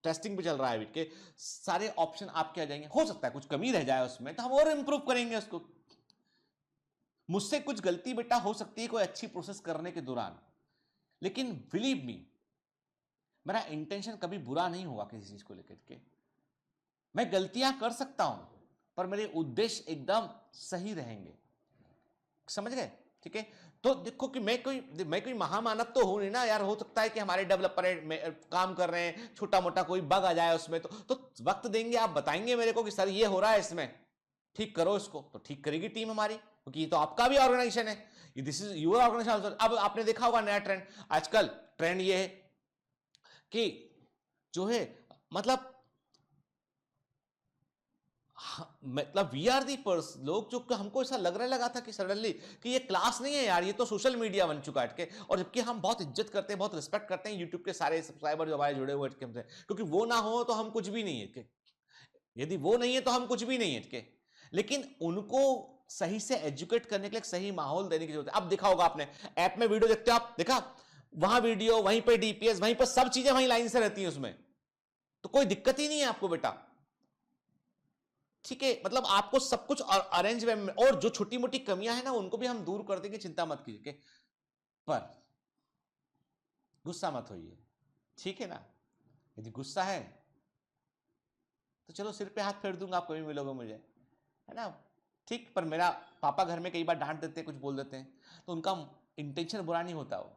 Speaker 2: टेस्टिंग पे चल रहा है, के सारे ऑप्शन आपके आ जाएंगे। हो सकता है कुछ कमी रह जाए उसमें, तो हम और इंप्रूव करेंगे उसको। मुझसे कुछ गलती बेटा हो सकती है कोई अच्छी प्रोसेस करने के दौरान, लेकिन बिलीव मी, मेरा इंटेंशन कभी बुरा नहीं होगा किसी चीज को लेकर के। मैं गलतियां कर सकता हूं, पर मेरे उद्देश्य एकदम सही रहेंगे, समझ गए। ठीक है, तो देखो कि मैं कोई महामानव तो हूं नहीं ना यार। हो सकता है कि हमारे डेवलपर काम कर रहे हैं, छोटा मोटा कोई बग आ जाए उसमें, तो वक्त देंगे, आप बताएंगे मेरे को कि सर ये हो रहा है, इसमें ठीक करो इसको, तो ठीक करेगी टीम हमारी, क्योंकि ये तो आपका भी ऑर्गेनाइजेशन है, दिस इज यूर ऑर्गेनाइजेशन। अब आपने देखा होगा नया ट्रेंड, आजकल ट्रेंड ये है कि जो है मतलब वी आर दी पर्सन, लोग जो, हमको ऐसा लगा था कि सडनली कि ये क्लास नहीं है यार, ये तो सोशल मीडिया बन चुका है। और जबकि हम बहुत इज्जत करते हैं, बहुत रिस्पेक्ट करते हैं यूट्यूब के सारे सब्सक्राइबर जो हमारे जुड़े हुए हमसे, क्योंकि वो ना हो तो हम कुछ भी नहीं है, यदि वो नहीं है तो हम कुछ भी नहीं है। लेकिन उनको सही से एजुकेट करने के लिए सही माहौल देने की जरूरत है। अब देखा होगा आपने, ऐप में वीडियो देखते हो आप, देखा वहां वीडियो, वहीं पे डीपीएस, वहीं पर सब चीजें वहीं लाइन से रहती हैं उसमें, तो कोई दिक्कत ही नहीं है आपको बेटा। ठीक है, मतलब आपको सब कुछ अरेंज में, और जो छोटी मोटी कमियां हैं ना उनको भी हम दूर कर देंगे, चिंता मत कीजिए। पर गुस्सा मत होइए, ठीक है ना। यदि गुस्सा है तो चलो सिर पे हाथ फेर दूंगा, आप कभी मिलोगे मुझे, है ना, ठीक। पर मेरा पापा घर में कई बार डांट देते हैं, कुछ बोल देते हैं, तो उनका इंटेंशन बुरा नहीं होता वो,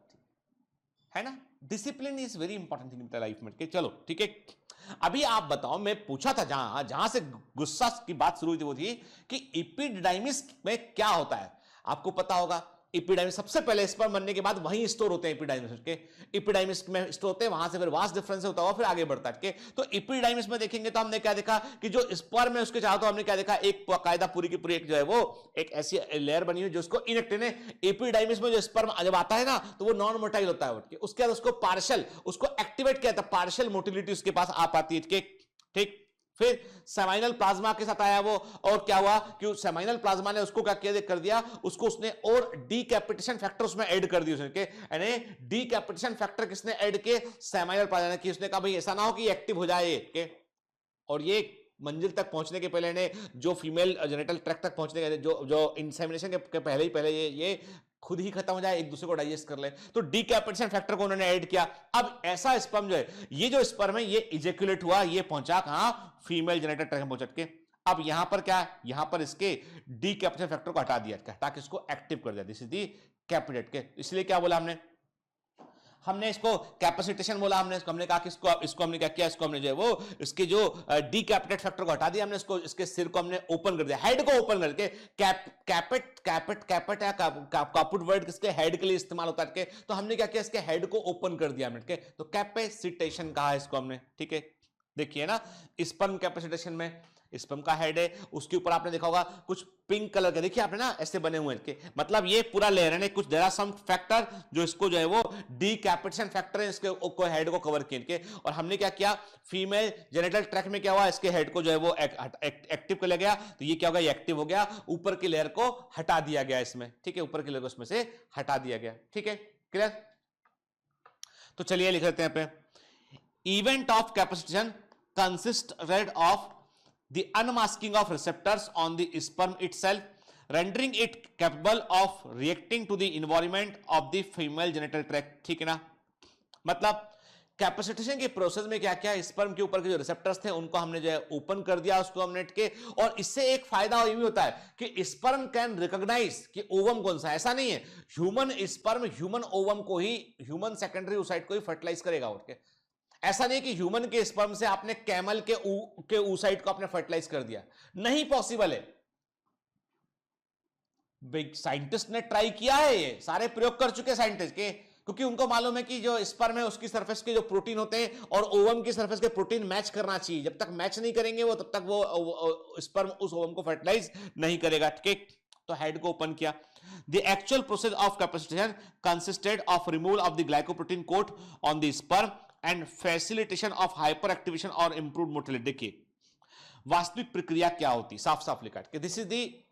Speaker 2: है ना। Discipline is very important thing in life में। चलो ठीक है, अभी आप बताओ, मैं पूछा था जहां से गुस्सा की बात शुरू हुई थी वो थी कि एपिडिडाइमिस में क्या होता है। आपको पता होगा एपिडाइमिस सबसे पहले स्पर्म बनने के बाद वहीं स्टोर होते हैं एपिडाइमिस के, एपिडाइमिस में स्टोर होते हैं, वहां से फिर वास्ट डिफरेंस होता हुआ फिर आगे बढ़ता है। तो एपिडाइमिस में देखेंगे तो हमने क्या देखा कि जो स्पर्म है उसके चाहते हमने क्या देखा, एक कायदा पूरी की पूरी एक जो है वो एक ऐसी लेयर बनी हुई जो उसको इनएक्टिव है। एपिडाइमिस में जो स्पर्म जब आता है ना तो वो नॉन मोटाइल होता है, उसके बाद उसको पार्शियल, उसको एक्टिवेट किया था, पार्शियल मोटिलिटी उसके पास आ पाती है, ठीक। फिर सेमाइनल प्लाज्मा के साथ आया वो, और क्या हुआ कि सेमाइनल प्लाज्मा ने उसको क्या किया, कर दिया उसको, उसने और डीकैपिटेशन फैक्टर उसमें ऐड कर दिया उसने, यानी डीकैपिटेशन फैक्टर किसने ऐड किए, सेमाइनल प्लाज्मा ने, कि उसने कहा भाई ऐसा ना हो कि एक्टिव हो जाए के, और ये मंजिल तक पहुंचने के पहले ने जो फीमेल जेनिटल ट्रैक्ट तक पहुंचने के जो इंसेमिनेशन के पहले ये खुद ही खत्म हो जाए, एक दूसरे को डाइजेस्ट कर ले, तो डीकैपिटेशन फैक्टर को उन्होंने ऐड किया। अब ऐसा स्पर्म जो है, ये जो स्पर्म है ये इजेक्युलेट हुआ, ये पहुंचा कहां, फीमेल जेनिटल ट्रैक्ट में पहुंच के। अब यहां पर क्या है, यहां पर इसके डीकैपिटेशन फैक्टर को हटा दिया ताकि इसको एक्टिव कर दिया, दिस इज दी कैपिटेट के। इसलिए क्या बोला हमने इसको कैपेसिटेशन बोला, हमने कहा कि इसको हमने क्या किया, इसको हमने जो है वो इसके जो डीकैपिटेट फैक्टर को हटा दिया, हमने इसको इसके सिर को हमने ओपन कर दिया, हेड को ओपन करके, कैपेट या कापुट वर्ड किसके हेड के लिए इस्तेमाल होता है, तो हमने क्या किया, इसके हेड को ओपन कर दिया हमने, तो कैपेसिटेशन कहा है इसको हमने, ठीक है। देखिए ना, स्पर्म कैपेसिटेशन में स्पर्म का हेड है, उसके ऊपर आपने देखा होगा कुछ पिंक कलर के, देखिए आपने ना ऐसे बने हुए हैं, मतलब ये पूरा लेयर है, कुछ देयर आर सम फैक्टर जो इसको जो है वो डीकैपिटेशन फैक्टर है, इसके हेड को कवर किए, और हमने क्या किया, फीमेल जेनिटल ट्रैक्ट में क्या हुआ, इसके हेड को जो है वो एक्टिव कर लिया गया, तो ये क्या होगा, ये एक्टिव हो गया, ऊपर की लेयर को हटा दिया गया इसमें, ठीक है, ऊपर की लेयर को इसमें से हटा दिया गया, ठीक है, क्लियर। तो चलिए लिख लेते हैं पे, event of capacitation consisted of the unmasking of receptors on the sperm itself, rendering it capable of reacting to the environment of the female genital tract, ठीक है ना। मतलब कैपेसिटेशन के प्रोसेस में क्या क्या, स्पर्म के ऊपर के जो रिसेप्टर्स थे उनको हमने जो है ओपन कर दिया उसको हमने के, और इससे एक फायदा ये भी होता है कि स्पर्म कैन रिकॉग्नाइज कि ओवम कौन सा है। ऐसा नहीं है ह्यूमन स्पर्म ह्यूमन ओवम को ही, ह्यूमन सेकेंडरी oocyte को ही फर्टिलाइज करेगा, उठ के ऐसा नहीं कि ह्यूमन के स्पर्म से आपने कैमल के oocyte को आपने फर्टिलाइज कर दिया, नहीं पॉसिबल है। बिग साइंटिस्ट ने ट्राई किया है, ये सारे प्रयोग कर चुके साइंटिस्ट के, क्योंकि उनको मालूम है कि जो स्पर्म है उसकी सरफेस के जो प्रोटीन होते हैं और ओवम की सरफेस के प्रोटीन मैच करना चाहिए, जब तक मैच नहीं करेंगे वो तब तक वो स्पर्म उस ओवम को फर्टिलाइज नहीं करेगा, ठीक। तो हेड को ओपन किया। The actual process of capacitation consisted of removal of the glycoprotein coat on the sperm and facilitation of hyperactivation or improved motility। देखिए वास्तविक प्रक्रिया क्या होती, साफ साफ लिखा है कि दिस इज दी,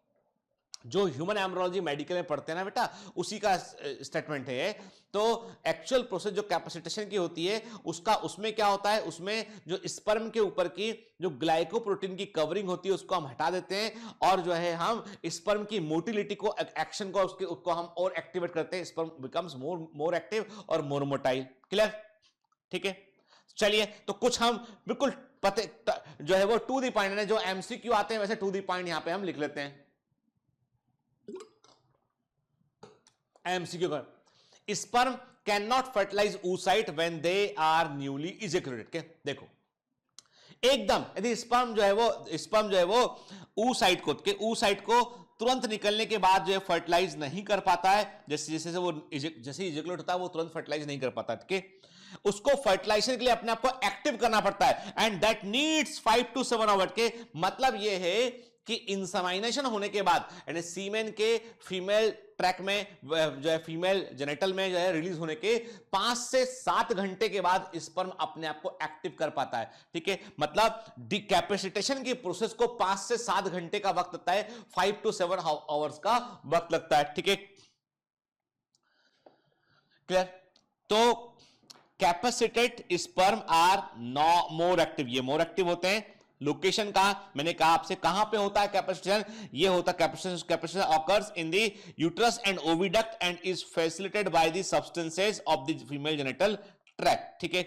Speaker 2: जो ह्यूमन एम्ब्रियोलॉजी मेडिकल में पढ़ते हैं ना बेटा, उसी का स्टेटमेंट है। तो एक्चुअल प्रोसेस जो कैपेसिटेशन की होती है उसमें क्या होता है, उसमें जो स्पर्म के ऊपर की जो ग्लाइकोप्रोटीन की कवरिंग होती है उसको हम हटा देते हैं, और जो है हम स्पर्म की मोटिलिटी को, एक्शन को, उसको हम और एक्टिवेट करते हैं, स्पर्म बिकम्स मोर एक्टिव और मोर मोटाइल, क्लियर, ठीक है। चलिए तो कुछ हम बिल्कुल पते जो है वो टू दी पॉइंट है, जो एमसीक्यू आते हैं वैसे टू दी पॉइंट यहां पे हम लिख लेते हैं। एमसीक्यू का, sperm can not fertilise oocyte when they are newly ejaculated के। देखो एकदम यदि स्पर्म जो है वो oocyte को तुरंत निकलने के बाद जो है फर्टिलाइज नहीं कर पाता है, जैसे वो जैसे इजेक्यूलेट होता है वो तुरंत फर्टिलाइज नहीं कर पाता, ठीक है। उसको फर्टिलाइजेशन के लिए अपने आप को एक्टिव करना पड़ता है, and that needs 5 to 7 hours के। मतलब ये है कि इंसेमिनेशन होने के बाद यानी सीमेन के फीमेल ट्रैक में जो है फीमेल जेनिटल में जो है रिलीज होने के 5 से 7 घंटे के बाद स्पर्म अपने आप को एक्टिव कर पाता है, ठीक है। मतलब डीकैपेसिटेशन की प्रोसेस को 5 से 7 घंटे का वक्त लगता है, 5 to 7 आवर्स का वक्त लगता है, ठीक है, क्लियर। तो capacitated sperm are more active, ये मोर एक्टिव होते हैं। लोकेशन कहां, मैंने कहा आपसे कहां पे होता है कैपेसिटेशन, ये होता है capacitation occurs in the uterus and oviduct and is facilitated by the substances of the female genital tract, ठीक है,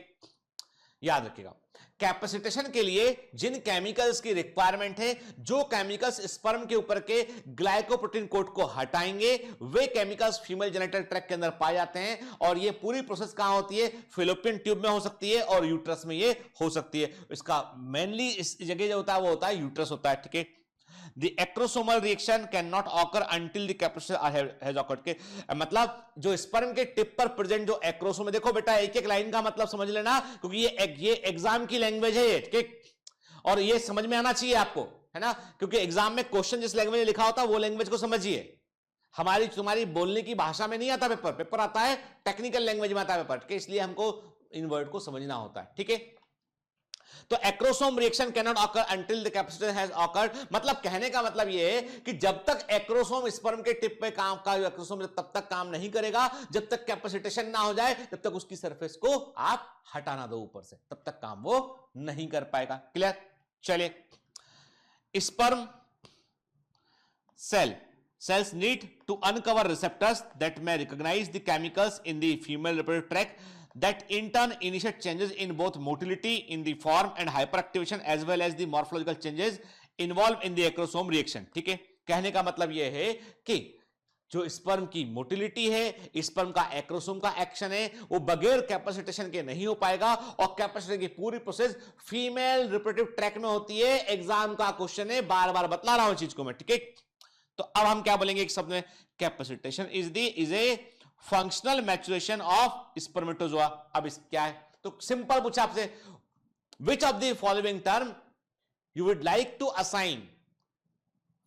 Speaker 2: याद रखिएगा। कैपेसिटेशन के लिए जिन केमिकल्स की रिक्वायरमेंट है, जो केमिकल्स स्पर्म के ऊपर के ग्लाइकोप्रोटीन कोट को हटाएंगे, वे केमिकल्स फीमेल जेनिटल ट्रैक्ट के अंदर पाए जाते हैं। और ये पूरी प्रोसेस कहां होती है? फैलोपियन ट्यूब में हो सकती है और यूट्रस में ये हो सकती है। इसका मेनली इस जगह जो होता है वो होता है यूट्रस होता है, ठीक है। The acrosomal reaction cannot occur until the capsule has occurred के मतलब जो स्पर्म के टिप पर प्रेजेंट जो एक्रोसोम है, देखो बेटा एक एक लाइन का मतलब समझ लेना, क्योंकि ये एग्जाम की लैंग्वेज है ये, ठीक, और ये समझ में आना चाहिए आपको, है ना, क्योंकि एग्जाम में क्वेश्चन जिस लैंग्वेज में लिखा होता है वो लैंग्वेज को समझिए। हमारी तुम्हारी बोलने की भाषा में नहीं आता पेपर आता है टेक्निकल लैंग्वेज में आता है पेपर, इसलिए हमको इन वर्ड को समझना होता है, ठीक है। तो acrosome reaction can not occur until the capacitor has awkward, मतलब कहने का मतलब यह है कि जब तक एक्रोसोम स्पर्म के टिप पे काम का एक्रोसोम तब तक काम नहीं करेगा, जब तक कैपेसिटेशन ना हो जाए, तब तक उसकी सरफेस को आप हटाना दो ऊपर से, तब तक काम वो नहीं कर पाएगा। क्लियर? चलिए, sperm cells need to uncover receptors that may recognize the chemicals in the female reproductive tract that in turn initiate changes in both motility in the form and hyperactivation as well as the morphological changes involved in the acrosome reaction। ठीक है, कहने का मतलब यह है कि जो sperm की मोटिलिटी है, स्पर्म का एक्रोसोम का एक्शन है, वो बगैर कैपेसिटेशन के नहीं हो पाएगा, और कैपेसिटेशन की पूरी प्रोसेस फीमेल रिप्रोडक्टिव ट्रैक्ट में होती है। एग्जाम का क्वेश्चन है, बार बार बतला रहा हूं चीज को मैं, ठीक है। तो अब हम क्या बोलेंगे एक शब्द में, capacitation is a functional maturation of spermatozoa. अब इस क्या है, तो सिंपल पूछा आपसे, which of the following term you would like to assign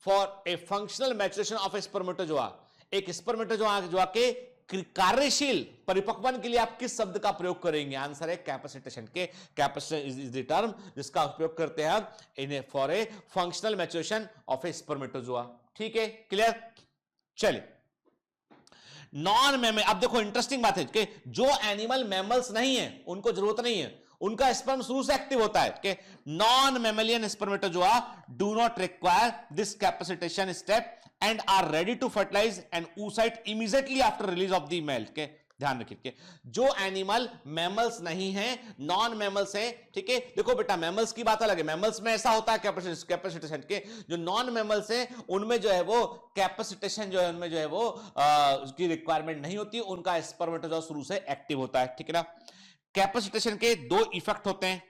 Speaker 2: for a functional maturation of a spermatozoa. एक स्पर्मेटोजोआ के कार्यशील परिपक्वन के लिए आप किस शब्द का प्रयोग करेंगे? आंसर है कैपेसिटेशन के। कैपेसिटेशन इज द टर्म जिसका उपयोग करते हैं in for a functional maturation of a spermatozoa. ठीक है, क्लियर? चलिए, नॉन मैमल, अब देखो इंटरेस्टिंग बात है कि जो एनिमल मैमल्स नहीं है उनको जरूरत नहीं है, उनका स्पर्म शुरू से एक्टिव होता है कि non mammalian spermatozoa do not require this capacitation step and are ready to fertilise and oocyte immediately after release of the male. के ध्यान रखिए, जो एनिमल मैमल्स नहीं है, नॉन मैमल्स है, ठीक है। देखो बेटा, मैमल्स की बात अलग है, मैमल्स में ऐसा होता है कैपेसिटेशन के, जो नॉन मैमल्स है उनमें जो है वो कैपेसिटेशन जो है उनमें जो है वो उसकी रिक्वायरमेंट नहीं होती, उनका स्पर्मेटोजोआ शुरू से एक्टिव होता है, ठीक है ना। कैपेसिटेशन के दो इफेक्ट होते हैं,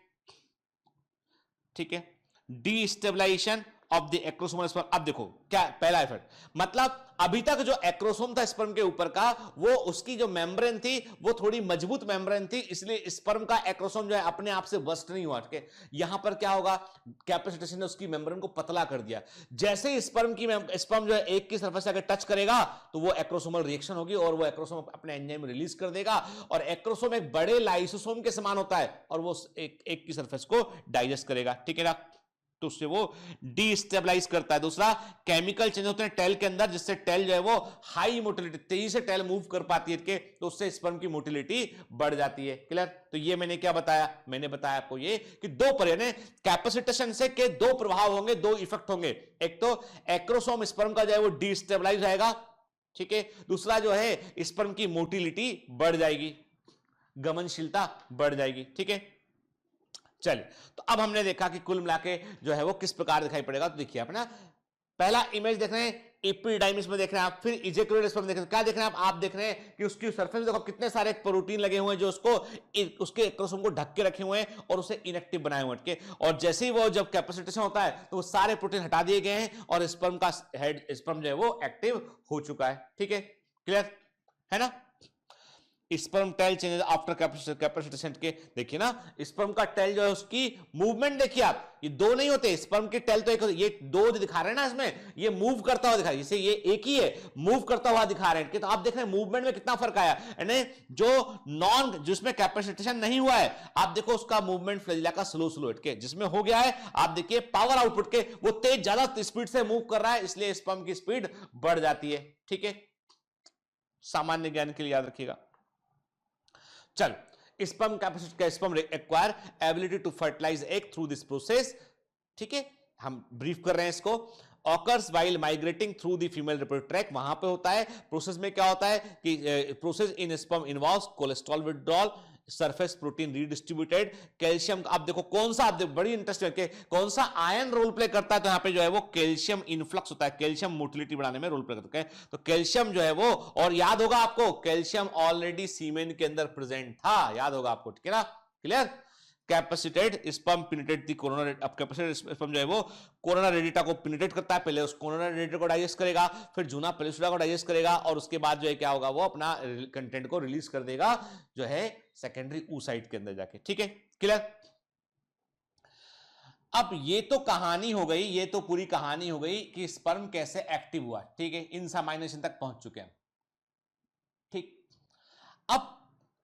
Speaker 2: ठीक है, डीस्टेबलाइजेशन ऑफ द एक्रोसोमल स्पर्म। अब देखो क्या पहला इफेक्ट, मतलब अभी तक जो एक्रोसोम था स्पर्म के ऊपर का, वो उसकी जो मेम्ब्रेन थी वो थोड़ी मजबूत मेम्ब्रेन थी, इसलिए स्पर्म का एक्रोसोम जो है अपने आप से बस्ट नहीं हुआ, ठीक है। यहां पर क्या होगा, कैपेसिटेशन ने उसकी मेम्ब्रेन को पतला कर दिया। जैसे ही स्पर्म जो है एक की सरफेस से अगर टच करेगा तो वो एक्रोसोमल रिएक्शन होगी और वो एक्रोसोम अपने एंजाइम रिलीज कर देगा, और एक्रोसोम एक बड़े लाइसोसोम के समान होता है और वो एक की सरफेस को डाइजेस्ट करेगा, ठीक है ना, तो उससे वो डीस्टेबलाइज करता है। दूसरा, केमिकल चेंज होते हैं टेल के अंदर, जिससे टेल जो है वो हाई मोटिलिटी, तेजी से टेल मूव कर पाती है, तो उससे स्पर्म की मोटिलिटी बढ़ जाती है। क्लियर? तो ये मैंने क्या बताया, मैंने बताया आपको ये कि दो कैपेसिटेशन से के दो प्रभाव होंगे, दो इफेक्ट होंगे। एक तो एक्रोसोम स्पर्म का जो है वो डीस्टेबलाइज रहेगा, ठीक है। दूसरा जो है स्पर्म की मोटिलिटी बढ़ जाएगी, गमनशीलता बढ़ जाएगी, ठीक है। चलिए, तो अब हमने देखा कि कुल मिलाके जो है वो किस प्रकार दिखाई पड़ेगा। तो देखिए, अपना पहला इमेज देख रहे हैं, एपिडाइमिस में देख रहे हैं आप, फिर इजेक्युलेट स्पर्म देख रहे हैं। क्या देख रहे हैं आप देख रहे हैं कि उसकी सरफेस देखो कितने सारे प्रोटीन लगे हुए हैं जो उसके एक्रोसोम को ढक के रखे हुए हैं और उसे इनएक्टिव बनाए हुए हैं, और जैसे ही वो जब कैपेसिटेशन होता है तो वो सारे प्रोटीन हटा दिए गए हैं और स्पर्म जो है वो एक्टिव हो चुका है, ठीक है। क्लियर है ना? Sperm tail changes after capacitation के, देखिए ना, स्पर्म का टेल जो है उसकी मूवमेंट देखिए आप, ये दो नहीं होते स्पर्म के टेल, तो एक ये दो दिखा रहे हैं ना, इसमें ये मूव करता हुआ दिखा रहा है, जैसे ये एक ही है, मूव करता हुआ दिखा रहे हैं, तो आप देख रहे हैं मूवमेंट में कितना फर्क आया। यानी जो जिसमें कैपेसिटेशन नहीं हुआ है, आप देखो उसका मूवमेंट फ्लैजिला का स्लो के, जिसमें हो गया है आप देखिए पावर आउटपुट के, वो तेज ज्यादा स्पीड से मूव कर रहा है, इसलिए स्पर्म की स्पीड बढ़ जाती है, ठीक है। सामान्य ज्ञान के लिए याद रखिएगा। चल, sperm acquire ability to fertilise egg through this process, ठीक है, हम ब्रीफ कर रहे हैं इसको। Occurs while migrating through the female reproductive tract, वहां पे होता है। प्रोसेस में क्या होता है कि process in sperm involves cholesterol withdrawal surface protein redistributed, calcium आप देखो कौन सा, आप देखो बड़ी इंटरेस्टिंग है कौन सा आयन रोल प्ले करता है, तो यहां पे जो है वो कैल्शियम इनफ्लक्स होता है, कैल्शियम मोटिलिटी बढ़ाने में रोल प्ले करता है। तो कैल्शियम जो है वो, और याद होगा आपको कैल्शियम ऑलरेडी सीमेन के अंदर प्रेजेंट था, याद होगा आपको, ठीक है ना, क्लियर। कैपेसिटेड स्पर्म पेनिट्रेट दी कोरोना, अब कैपेसिटेड स्पर्म जो है वो कोरोना रेडिटा को पेनिट्रेट करता है, पहले उस कोरोना रेडिटा को डाइजेस्ट करेगा, फिर जूना पेलिसुला को डाइजेस्ट करेगा, और उसके बाद जो है क्या होगा, वो अपना कंटेंट को रिलीज कर देगा जो है सेकेंडरी oocyte के अंदर जाके, ठीक है, क्लियर। अब ये तो कहानी हो गई, ये तो पूरी कहानी हो गई कि स्पर्म कैसे एक्टिव हुआ, ठीक है, इनसामाइनेशन तक पहुंच चुके हैं, ठीक। अब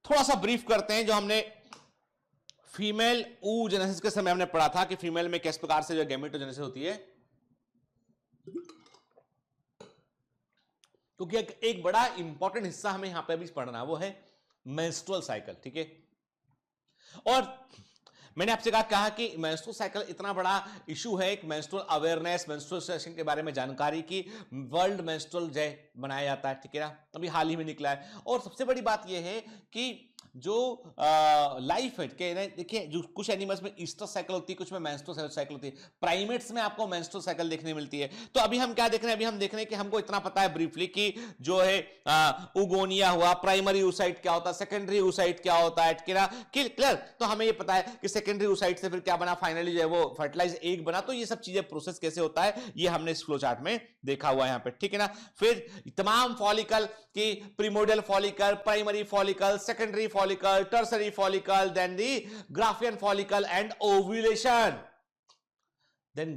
Speaker 2: थोड़ा सा ब्रीफ करते हैं जो हमने फीमेल oogenesis के समय हमने पढ़ा था कि फीमेल में किस प्रकार से जो गैमेटोजेनेसिस होती है, क्योंकि एक बड़ा इंपॉर्टेंट हिस्सा हमें यहां पे अभी पढ़ना है, वो है मेंस्ट्रुअल साइकिल, ठीक है। और मैंने आपसे कहा कि मेंस्ट्रुअल साइकिल इतना बड़ा इशू है, एक मेंस्ट्रुअल अवेयरनेस, मेंस्ट्रुअल सेशन के बारे में जानकारी की वर्ल्ड मेंस्ट्रुअल डे बनाया जाता है, ठीक है ना, अभी हाल ही में निकला है। और सबसे बड़ी बात यह है कि जो लाइफ है, देखिए जो कुछ एनिमल्स में ईस्टर साइकिल होती है, कुछ में मेंस्ट्रुअल साइकिल होती है, प्राइमेट्स में आपको मेंस्ट्रुअल साइकिल देखने मिलती है। तो अभी हम क्या देख रहे हैं, अभी हम देख रहे हैं कि हमको इतना पता है ब्रीफली कि जो है उगोनिया हुआ, प्राइमरी oocyte क्या होता है, सेकेंडरी oocyte क्या होता है, क्लियर। तो हमें ये पता है कि सेकेंडरी oocyte से फिर क्या बना, फाइनली जो है वो फर्टिलाइज एग बना। तो ये सब चीजें प्रोसेस कैसे होता है ये हमने इस फ्लो चार्ट में देखा हुआ है यहाँ पे, ठीक है ना। फिर तमाम फॉलिकल की primordial follicle, primary follicle, secondary follicle, tertiary follicle, then the Graafian follicle and ovulation, then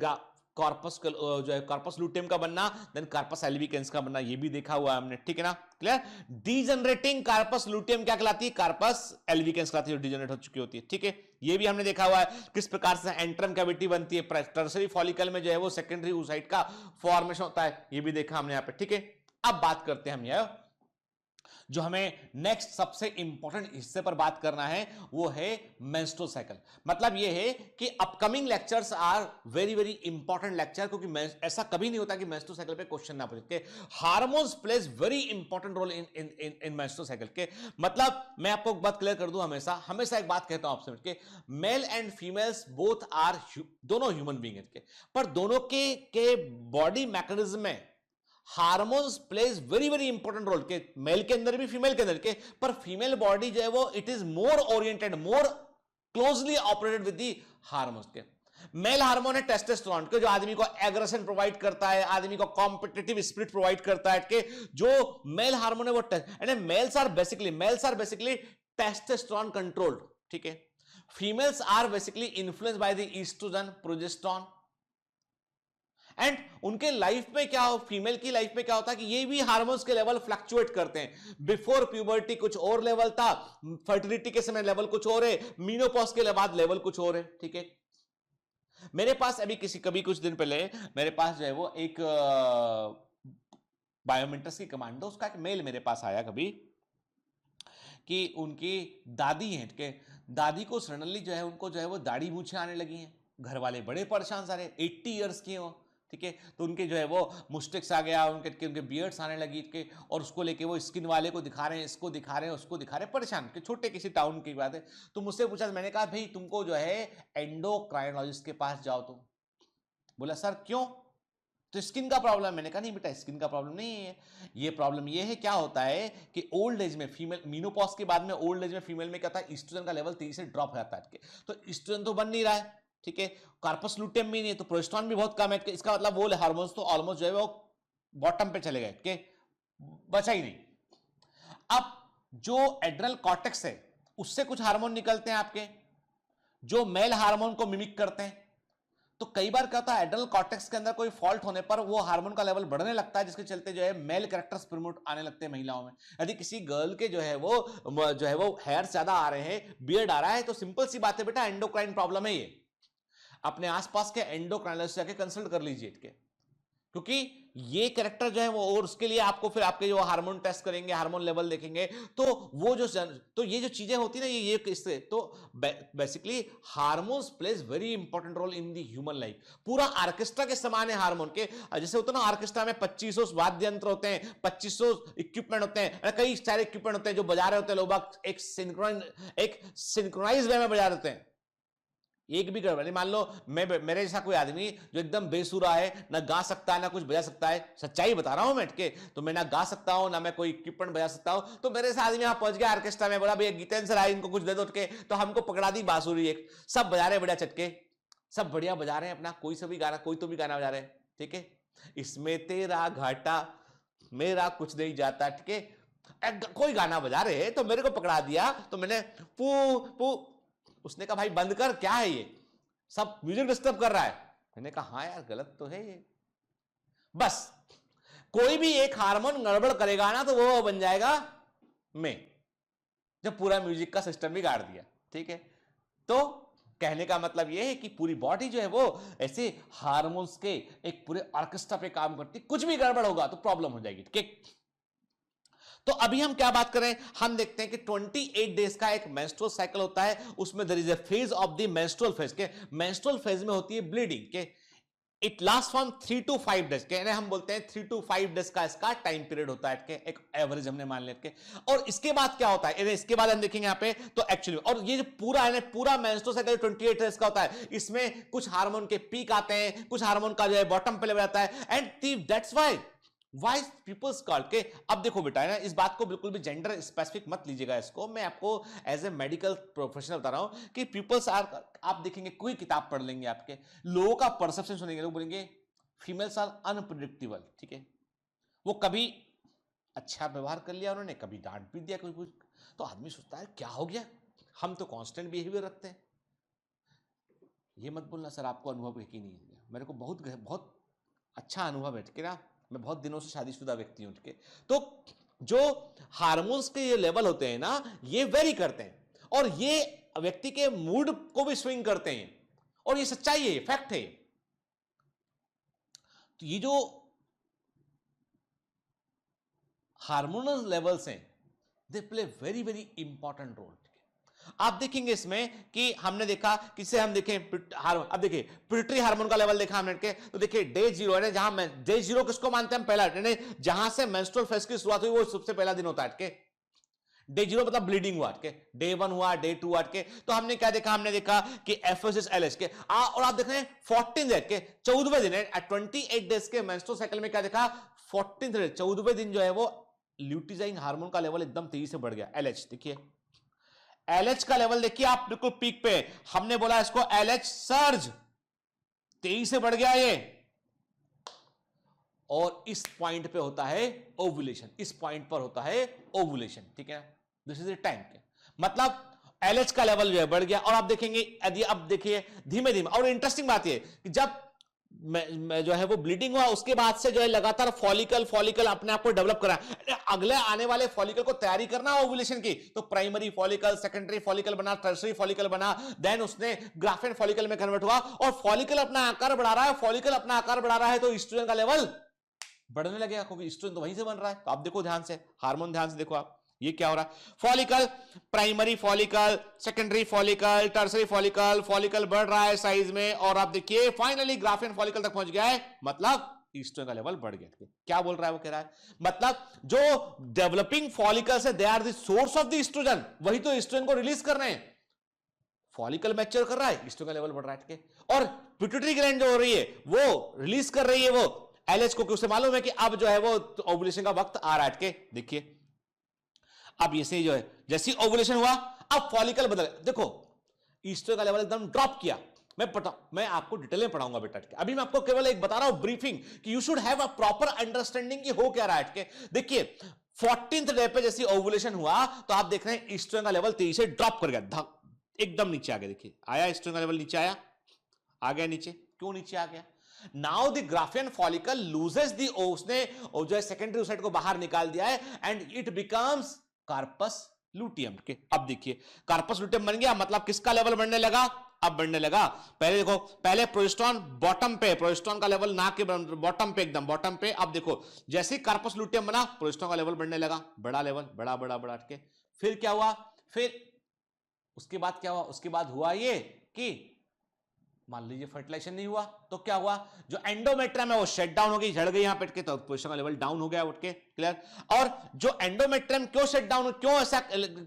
Speaker 2: corpus जो है कॉर्पस लूटियम का बनना, देन कार्पस एल्बिकेंस का बनना, ये भी देखा हुआ है हमने, ठीक है ना, क्लियर। डीजनरेटिंग कार्पस लूटियम क्या कहलाती है, कार्पस एल्बिकेंस कहलाती है, जो डीजनरेट हो चुकी होती है, ठीक है। ये भी हमने देखा हुआ है किस प्रकार से एंट्रम कैविटी बनती है, टर्सरी फॉलिकल में जो है वो सेकेंडरी oocyte का फॉर्मेशन होता है, ये भी देखा हमने यहाँ पे, ठीक है। अब बात करते हैं हम यह जो हमें नेक्स्ट सबसे इंपॉर्टेंट हिस्से पर बात करना है, वो है मेंस्ट्रुअल साइकिल। मतलब ये है कि upcoming lectures are very very important lecture, क्योंकि ऐसा कभी नहीं होता कि मेंस्ट्रुअल साइकिल पे क्वेश्चन ना पूछे। Hormones plays very important role in menstrual cycle के। मतलब मैं आपको एक बात क्लियर कर दूं, हमेशा एक बात कहता हूं आपसे कि male and females both are, दोनों ह्यूमन बीइंग है, पर दोनों के बॉडी मैकेनिज्म में hormones plays very very important role, के मेल के अंदर भी फीमेल के अंदर के, पर फीमेल बॉडी जो है वो it is more oriented, more closely operated with the hormones के। मेल हार्मोन है टेस्टोस्टेरोन के, जो आदमी को एग्रेशन प्रोवाइड करता है, आदमी को कॉम्पिटिटिव स्पिरिट प्रोवाइड करता है, के जो मेल हार्मोन है वो males are basically testosterone controlled, ठीक है। Females are basically influenced by the oestrogen, progesterone, and उनके लाइफ में क्या हो, फीमेल की लाइफ में क्या होता है कि ये भी हार्मोन्स के लेवल फ्लक्चुएट करते हैं। बिफोर प्यूबर्टी कुछ और लेवल था, फर्टिलिटी के समय लेवल कुछ और है, मीनोपॉज के बाद लेवल कुछ और है, ठीक है। मेरे पास कभी कुछ दिन पहले मेरे पास जो है वो एक बायोमेंटर्स की कमांडो, उसका एक मेल मेरे पास आया कभी कि उनकी दादी हैं, के दादी को सडनली जो है उनको जो है वो दाढ़ी मूछें आने लगी हैं, घर वाले बड़े परेशान, सारे 80 इयर्स के हो, ठीक है। तो उनके जो है वो मुस्टेक्स आ गया, उनके बियर्ड्स आने लगी के, और उसको लेके वो स्किन वाले को दिखा रहे हैं, इसको दिखा रहे हैं, उसको दिखा रहे हैं, परेशान के, छोटे किसी टाउन की बात है। तो मुझसे पूछा, मैंने कहा भाई तुमको जो है एंडोक्राइनोलॉजिस्ट के पास जाओ तुम। बोला सर क्यों, तो स्किन का प्रॉब्लम। मैंने कहा नहीं बेटा, स्किन का प्रॉब्लम नहीं है, ये प्रॉब्लम ये है, क्या होता है कि ओल्ड एज में फीमेल, मीनोपॉज के बाद में ओल्ड एज में फीमेल में क्या होता है, ईस्ट्रोजन का लेवल तेजी से ड्रॉप हो जाता है, तो ईस्ट्रोजन तो बन नहीं रहा है, ठीक है, कार्पस लूटियम भी नहीं है, तो प्रोजेस्टेरोन भी बहुत कम है, इसका मतलब वो हार्मोन्स तो ऑलमोस्ट जो है वो बॉटम पे चले गए, के बचा ही नहीं। अब जो एड्रनल कॉर्टेक्स है उससे कुछ हार्मोन निकलते हैं आपके, जो मेल हार्मोन को मिमिक करते हैं। तो कई बार क्या होता है, एड्रनल कॉर्टेक्स के अंदर कोई फॉल्ट होने पर वो हार्मोन का लेवल बढ़ने लगता है, जिसके चलते जो है मेल कैरेक्टर्स प्रमोट आने लगते हैं महिलाओं में। यदि किसी गर्ल के जो है वो हेयर ज्यादा आ रहे हैं, बियर्ड आ रहा है, तो सिंपल सी बात है बेटा, एंडोक्राइन प्रॉब्लम है ये। अपने आसपास के एंडोक्राइनोलॉजिस्ट जाके कंसल्ट कर लीजिए, क्योंकि ये कैरेक्टर जो है वो, और उसके लिए आपको फिर आपके जो हार्मोन टेस्ट करेंगे, हार्मोन लेवल देखेंगे, तो वो जो तो ये जो चीजें होती है ना, ये इससे तो basically hormones plays very important role in the human life. पूरा ऑर्केस्ट्रा के समान है हार्मोन के। जैसे होता है ना ऑर्केस्ट्रा में 2500 वाद्य यंत्र होते हैं, 2500 इक्विपमेंट होते हैं, कई सारे इक्विपमेंट होते हैं जो बजा रहे होते हैं लोग, एक सिंक्रोनाइज वे में बजा रहे होते हैं। एक भी गड़बड़ नहीं, मान लो मेरे जैसा कोई आदमी जो एकदम बेसुरा है, ना गा सकता है ना कुछ बजा सकता है, सच्चाई बता रहा हूं मैं के, तो मैं ना गा सकता हूं ना मैं कोई इक्विपमेंट बजा सकता हूं, तो मेरे से आदमी यहां पहुंच गया ऑर्केस्ट्रा में, बोला भैया गीतेंद्र सर आए, इनको कुछ दे दो के, तो हमको पकड़ा दी बांसुरी एक, सब बजा रहे बढ़िया चटके, सब बढ़िया बजा रहे हैं अपना, कोई सा भी गाना, कोई तो भी गाना बजा रहे हैं, ठीक है, इसमें तेरा घाटा मेरा कुछ नहीं जाता, ठीक है, कोई गाना बजा रहे हैं, तो मेरे को पकड़ा दिया, तो मैंने पू उसने कहा भाई बंद कर, क्या है ये सब म्यूजिक डिस्टर्ब कर रहा है। मैंने कहा हाँ यार गलत तो है ये। बस कोई भी एक हार्मोन गड़बड़ करेगा ना तो वो बन जाएगा मैं, जब पूरा म्यूजिक का सिस्टम भी गाड़ दिया, ठीक है। तो कहने का मतलब ये है कि पूरी बॉडी जो है वो ऐसे हार्मोन्स के एक पूरे ऑर्केस्ट्रा पे काम करती, कुछ भी गड़बड़ होगा तो प्रॉब्लम हो जाएगी, ठीक है। तो अभी हम क्या बात करें, हम देखते हैं कि 28 डेज का एक मेंस्ट्रुअल साइकिल होता है, उसमें there is a phase of the menstrual phase के, मेंस्ट्रुअल फेज में होती है ब्लीडिंग के, it last from 3 to 5 days के, हम बोलते हैं 3 to 5 डेज का इसका टाइम पीरियड होता है, एक एवरेज हमने मान लिया के। और इसके बाद क्या होता है, इसके बाद हम देखेंगे यहाँ पे, तो एक्चुअली और ये जो पूरा है पूरा मेंस्ट्रुअल साइकिल 28 डेज का होता है, इसमें कुछ हार्मोन के पीक आते हैं, कुछ हार्मोन का जो है बॉटम पे लेवल आता है, and that's why peoples called के। अब देखो बेटा है ना, इस बात को बिल्कुल भी जेंडर स्पेसिफिक मत लीजिएगा इसको, मैं आपको एज ए मेडिकल प्रोफेशनल बता रहा हूं कि पीपल्स आर, आप देखेंगे कोई किताब पढ़ लेंगे, आपके लोगों का परसेप्शन सुनेंगे, लोग बोलेंगे फीमेल्स आर अनप्रिडिक्टेबल, ठीक है, वो कभी अच्छा व्यवहार कर लिया उन्होंने, कभी डांट भी दिया, कोई तो आदमी सोचता है क्या हो गया, हम तो कांस्टेंट बिहेवियर रखते हैं। ये मत बोलना सर आपको अनुभव है कि नहीं, मेरे को बहुत अच्छा अनुभव है, ठीक है ना, मैं बहुत दिनों से शादीशुदा व्यक्ति हूं, ठीक है। तो जो हार्मोन्स के ये लेवल होते हैं ना, ये वेरी करते हैं, और ये व्यक्ति के मूड को भी स्विंग करते हैं, और ये सच्चाई है, फैक्ट है। तो ये जो हार्मोनल लेवल्स हैं, they play very very important role. आप देखेंगे इसमें कि हमने देखा, किससे हम देखें हार्मोन, अब देखिए पिट्यूटरी हार्मोन का लेवल देखा हमने के, तो देखिए डे 0 है, जहां डे 0 किसको मानते हैं, पहला, जहां से मेंस्ट्रुअल फेज की शुरुआत हुई वो सबसे पहला दिन होता है, डे 0 मतलब ब्लीडिंग हुआ, डे 1 हुआ, डे 2 हुआ, तो हमने क्या देखा, हमने देखा कि एफएसएस एलएच के, और आप देख रहे हैं 14 डेज के 14वें दिन है, 28 डेज के मेंस्ट्रुअल साइकिल में क्या देखा, 14 14वें दिन जो है वो ल्यूटिजाइन हार्मोन का लेवल एकदम तेजी से बढ़ गया, एलएच। देखिए एलएच का लेवल देखिए आप बिल्कुल पीक पे, हमने बोला इसको एलएच सर्ज, तेजी से बढ़ गया ये, और इस पॉइंट पे होता है ओवुलेशन, इस पॉइंट पर होता है ओवुलेशन, ठीक है, दिस इज द टाइम, मतलब एलएच का लेवल जो है बढ़ गया। और आप देखेंगे यदि अब देखिए धीमे धीमे, और इंटरेस्टिंग बात ये कि जब जो है वो ब्लीडिंग हुआ, उसके बाद से जो है लगातार फॉलिकल अपने आप को डेवलप करा, अगले आने वाले फॉलिकल को तैयारी करना ओवुलेशन की, तो प्राइमरी फॉलिकल, सेकेंडरी फॉलिकल बना, टर्सरी फॉलिकल बना, देन उसने ग्राफेन फॉलिकल में कन्वर्ट हुआ, और फॉलिकल अपना आकार बढ़ा रहा है, फॉलिकल अपना आकार बढ़ा रहा है, तो ईस्ट्रोजन का लेवल बढ़ने लगेगा, क्योंकि ईस्ट्रोजन तो वहीं से बन रहा है। तो आप देखो ध्यान से, हार्मोन ध्यान से देखो आप, ये क्या हो रहा है, follicle, primary follicle, secondary follicle, tertiary follicle, follicle बढ़ रहा है साइज में, और आप देखिए फाइनली ग्राफेन फॉलिकल तक पहुंच गया है, मतलब ईस्ट्रोजन का लेवल बढ़ गया। क्या बोल रहा है वो, कह रहा है मतलब जो डेवलपिंग फॉलिकल्स है, they are the source of the oestrogen, वही तो ईस्ट्रोजन को रिलीज कर रहे हैं। फॉलिकल मैच्योर कर रहा है, ईस्ट्रोजन का लेवल बढ़ रहा है, और पिट्यूटरी ग्लैंड जो हो रही है वो रिलीज कर रही है वो एलएच को, उसे मालूम है कि अब जो है वो ओवुलेशन का वक्त आ रहा है। देखिए अब ये जो है जैसे ओवुलेशन हुआ, अब फॉलिकल बदल, देखो ईस्ट्रोजन का लेवल एकदम ड्रॉप किया। मैं आपको डिटेल में पढ़ाऊंगा बेटा, अभी मैं आपको केवल एक बता रहा हूं ब्रीफिंग, कि you should have a proper understanding कि हो क्या रहा है। देखिए 14th डे पे जैसे ओवुलेशन हुआ, तो आप देख रहे हैं ईस्ट्रोजन का लेवल तेजी से ड्रॉप कर गया, एकदम नीचे आ गया। देखिए आया ईस्ट्रोजन का लेवल नीचे, आ गया नीचे, क्यों नीचे आ गया, now the Graafian follicle loses the, उसने जो है सेकेंडरी साइड को बाहर निकाल दिया है, and it becomes corpus luteum के। अब देखिए कार्पस लूटियम बन गया, मतलब किसका लेवल बढ़ने लगा, अब बढ़ने लगा। पहले देखो, पहले प्रोजेस्टेरॉन बॉटम पे, प्रोजेस्टेरॉन का लेवल नाक के बॉटम पे, एकदम बॉटम पे। अब देखो जैसे ही कार्पस लुटियम बना, प्रोजेस्टेरॉन का लेवल बढ़ने लगा, बड़ा लेवल, बड़ा बड़ा बड़ा के। फिर क्या हुआ, फिर उसके बाद क्या हुआ, उसके बाद हुआ ये कि मान लीजिए फर्टिलाइजेशन नहीं हुआ तो क्या हुआ, जो एंडोमेट्रियम है वो शट डाउन हो गई, झड़ गई यहां पे के, तो पोजीशन का लेवल डाउन हो गया उठ के, क्लियर। और जो एंडोमेट्रियम क्यों शट डाउन, क्यों ऐसा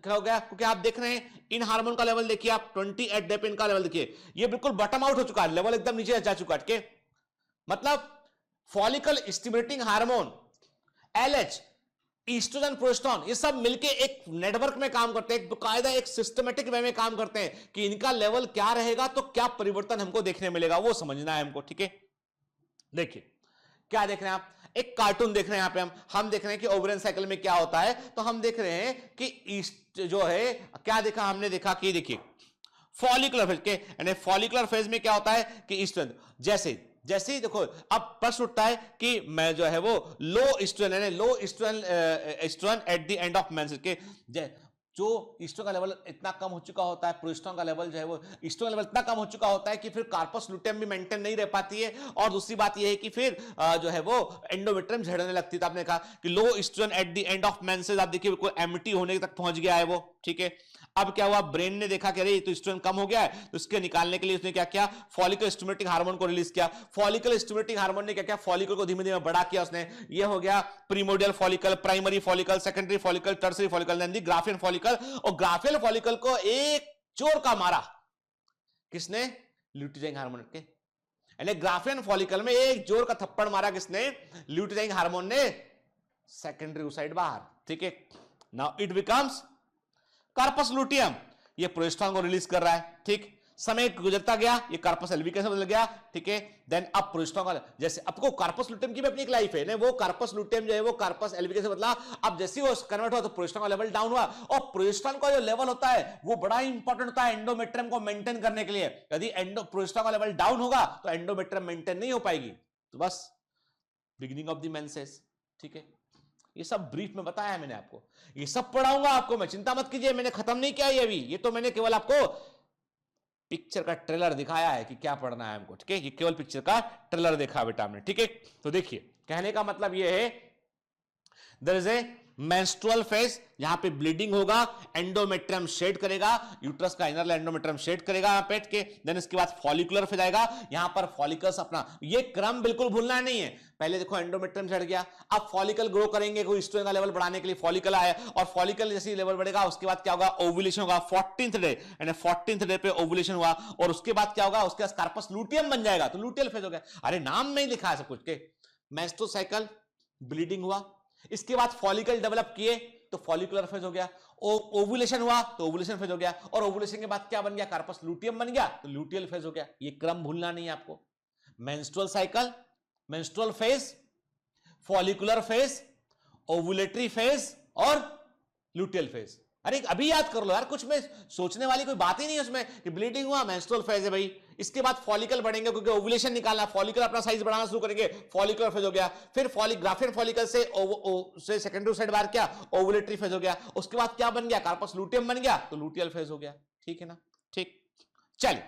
Speaker 2: हो गया, क्योंकि आप देख रहे हैं इन हार्मोन का लेवल देखिए आप 28 डेपिन का लेवल देखिए, ये बिल्कुल बॉटम आउट हो चुका है, लेवल एकदम नीचे जा चुका है, मतलब follicle stimulating hormone LH, oestrogen, progesterone, ये सब मिलके एक नेटवर्क में काम करते हैं, एक बकायदा एक सिस्टमेटिक वे में काम करते हैं कि इनका लेवल क्या रहेगा तो क्या परिवर्तन हमको देखने मिलेगा, वो समझना है हमको, ठीक है। देखिए क्या देख रहे हैं आप, एक कार्टून देख रहे हैं यहां पे, हम देख रहे हैं कि ओवरियन साइकिल में क्या होता है, तो हम देख रहे हैं कि ईस्ट जो है क्या देखा, हमने देखा कि देखिए फॉलिकुलर फेज के, यानी फॉलिकुलर फेज में क्या होता है कि ईस्ट्रोजन, जैसे ही देखो अब प्रश्न उठता है कि मैं जो है वो लो ईस्ट्रोजन, यानी low oestrogen at the end of menses के, जो ईस्ट्रोजन का लेवल इतना कम हो चुका होता है, प्रोजेस्टेरॉन का लेवल जो है वो ईस्ट्रोजन लेवल इतना कम हो चुका होता है कि फिर कार्पस लुटियम भी मेंटेन नहीं रह पाती है, और दूसरी बात ये है कि फिर जो है वो एंडोमेट्रियम झड़ने लगती है। तो आपने कहा कि low oestrogen at the end of menses, आप देखिए बिल्कुल एम्प्टी होने तक पहुंच गया है वो, ठीक है। अब क्या हुआ, ब्रेन ने देखा कि अरे तो ईस्ट्रोजन कम हो गया है, तो इसके निकालने के लिए उसने क्या किया, फॉलिकल स्टिमुलेटिंग हार्मोन को रिलीज किया। फॉलिकल स्टिमुलेटिंग हार्मोन ने क्या किया, फॉलिकल को धीमे धीमे बड़ा किया उसने, ये हो गया primordial follicle, primary follicle, secondary follicle, tertiary follicle, then the Graafian follicle. और ग्राफियन फॉलिकल को एक जोर का मारा किसने, ल्यूटिनाइजिंग हार्मोन के, यानी ग्राफियन फॉलिकल में एक जोर का थप्पड़ मारा किसने, ल्यूटिनाइजिंग हार्मोन ने, सेकेंडरी साइड बाहर, ठीक है। Now it becomes corpus luteum, ये प्रोजेस्टेरॉन को रिलीज कर रहा है, ठीक। समय गुजरता गया, ये कार्पस एल्विका से बदल गया, ठीक है। देन अब प्रोजेस्टेरॉन का, जैसे आपको कार्पस लुटियम की भी अपनी एक लाइफ है ना, वो कार्पस लुटियम जो है वो कार्पस एल्विका से बदला, अब जैसे ही वो कन्वर्ट हुआ तो प्रोजेस्टेरॉन का लेवल डाउन हुआ, और प्रोजेस्टेरॉन का जो लेवल होता है वो बड़ा इंपॉर्टेंट होता है एंडोमेट्रियम को मेंटेन करने के लिए। यदि प्रोजेस्टेरॉन का लेवल डाउन होगा तो एंडोमेट्रियम मेंटेन नहीं हो पाएगी, तो बस बिगिनिंग ऑफ द मेंसेस, ठीक है। ये सब ब्रीफ में बताया है मैंने आपको, ये सब पढ़ाऊंगा आपको मैं, चिंता मत कीजिए, मैंने खत्म नहीं किया ये अभी, ये तो मैंने केवल आपको पिक्चर का ट्रेलर दिखाया है कि क्या पढ़ना है हमको, ठीक है। ये केवल पिक्चर का ट्रेलर देखा बेटा हमने, ठीक है। तो देखिए कहने का मतलब ये है, there is a menstrual phase, यहां पे ब्लीडिंग होगा, एंडोमेट्रियम शेड करेगा, यूट्रस का इनर एंडोमेट्रियम शेड करेगा पेट के, देन इसके बाद फॉलिकुलर फेज आएगा, यहां पर फॉलिकल्स अपना, ये क्रम बिल्कुल भूलना नहीं है। पहले देखो एंडोमेट्रियम झड़ गया, अब फॉलिकल ग्रो करेंगे, कोई ईस्ट्रोजन का लेवल बढ़ाने के लिए फॉलिकल आया, और फॉलिकल जैसे लेवल बढ़ेगा उसके बाद क्या होगा, ओव्यूलेशन होगा 14th डे, यानी 14th डे पे ओव्यूलेशन हुआ, और उसके बाद क्या होगा, उसके बाद कार्पस लुटियम बन जाएगा, तो लुटियल फेज हो गया। अरे नाम में ही लिखा है सब कुछ के, मेंस्ट्रुअल साइकिल, ब्लीडिंग हुआ, इसके बाद फॉलिकल डेवलप किए तो फॉलिकुलर फेज हो गया, ओवुलेशन हुआ तो ओवुलेशन फेज हो गया, और ओवुलेशन के बाद क्या बन गया, कार्पस लुटियम बन गया, तो लुटियल फेज हो गया। ये क्रम भूलना नहीं है आपको, menstrual cycle, menstrual phase, follicular phase, ovulatory phase और लुटियल फेज। अरे अभी याद कर लो यार, कुछ में सोचने वाली कोई बात ही नहीं है उसमें कि ब्लीडिंग हुआ मेंस्ट्रुअल फेज है भाई, इसके बाद फॉलिकल बढ़ेंगे क्योंकि ओवुलेशन निकालना, फॉलिकल अपना साइज बढ़ाना शुरू करेंगे, फॉलिकुलर फेज हो गया, फिर ग्राफियन फॉलिकल से सेकेंडरी साइड बाहर क्या, ओवुलेटरी फेज हो गया, उसके बाद क्या बन गया, कार्पस लुटियम बन गया, तो लुटियल फेज हो गया, ठीक है ना। ठीक, चलिए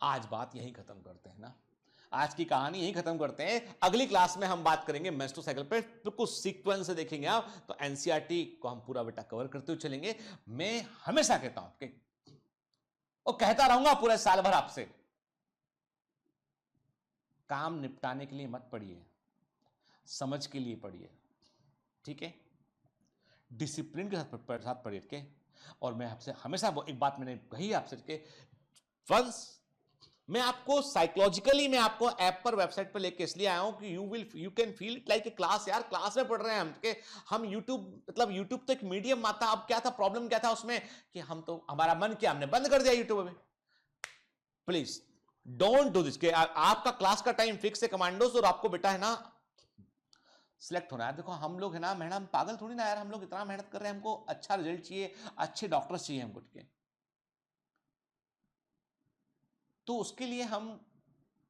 Speaker 2: आज बात यही खत्म करते हैं ना, आज की कहानी यही खत्म करते हैं। अगली क्लास में हम बात करेंगे मेंस्ट्रुअल साइकिल पे, बिल्कुल सीक्वेंस से देखेंगे आप, तो एनसीईआरटी को हम पूरा बेटा कवर करते हुए चलेंगे। मैं हमेशा कहता हूं और कहता रहूंगा पूरे साल भर आपसे, काम निपटाने के लिए मत पढ़िए, समझ के लिए पढ़िए, ठीक है, डिसिप्लिन के साथ पढ़िए के। और मैं आपसे हमेशा एक बात मैंने कही आपसे कि वंस मैं आपको साइकोलॉजिकली मैं आपको ऐप पर वेबसाइट पर लेके इसलिए आया हूं कि you can feel it like a class. यार क्लास में पढ़ रहे हैं हम यूट्यूब, मतलब यूट्यूब तो एक मीडियम आता, अब क्या था प्रॉब्लम, क्या था उसमें कि हम तो हमारा मन किया हमने बंद कर दिया यूट्यूब में। प्लीज डोंट डू दिस, के आपका क्लास का टाइम फिक्स है कमांडोज, और आपको बेटा है ना सिलेक्ट होना है। देखो हम लोग है ना मैडम पागल थोड़ी ना यार, हम लोग इतना मेहनत कर रहे हैं, हमको अच्छा रिजल्ट चाहिए, अच्छे डॉक्टर्स चाहिए हमको, ठीक है। तो उसके लिए हम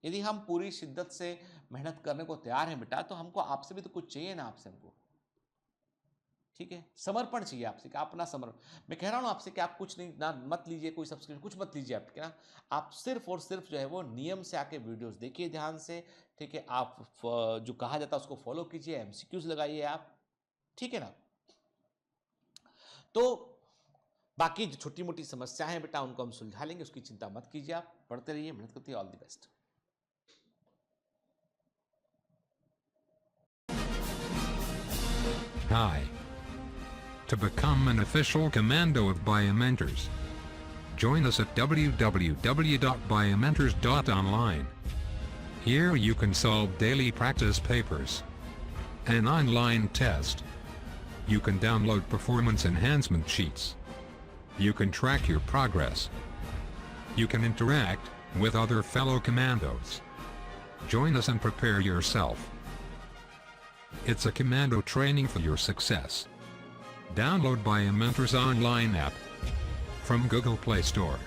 Speaker 2: यदि हम पूरी शिद्दत से मेहनत करने को तैयार हैं बेटा, तो हमको आपसे भी तो कुछ चाहिए ना, आपसे हमको ठीक है, समर्पण चाहिए आपसे कि अपना समर्पण। मैं कह रहा हूँ आपसे कि आप कुछ नहीं, ना मत लीजिए कोई सब्सक्रिप्शन, कुछ मत लीजिए आप, ठीक है ना। आप सिर्फ और सिर्फ जो है वो नियम से आके वीडियोस देखिए ध्यान से, ठीक है। आप जो कहा जाता है उसको फॉलो कीजिए, एमसीक्यूज लगाइए आप, ठीक है ना। तो बाकी जो छोटी मोटी समस्याएं हैं बेटा उनको हम सुलझा लेंगे, उसकी चिंता मत कीजिए, आप पढ़ते रहिए, मेहनत करते रहिए। All the best.
Speaker 4: Hi. To become an official commando of Biomentors, join us at www.biomentors.online. Here you can solve daily practice papers, an online test. You can download performance enhancement sheets. You can track your progress. You can interact with other fellow commandos. Join us and prepare yourself. It's a commando training for your success. Download Biomentors online app from Google Play Store.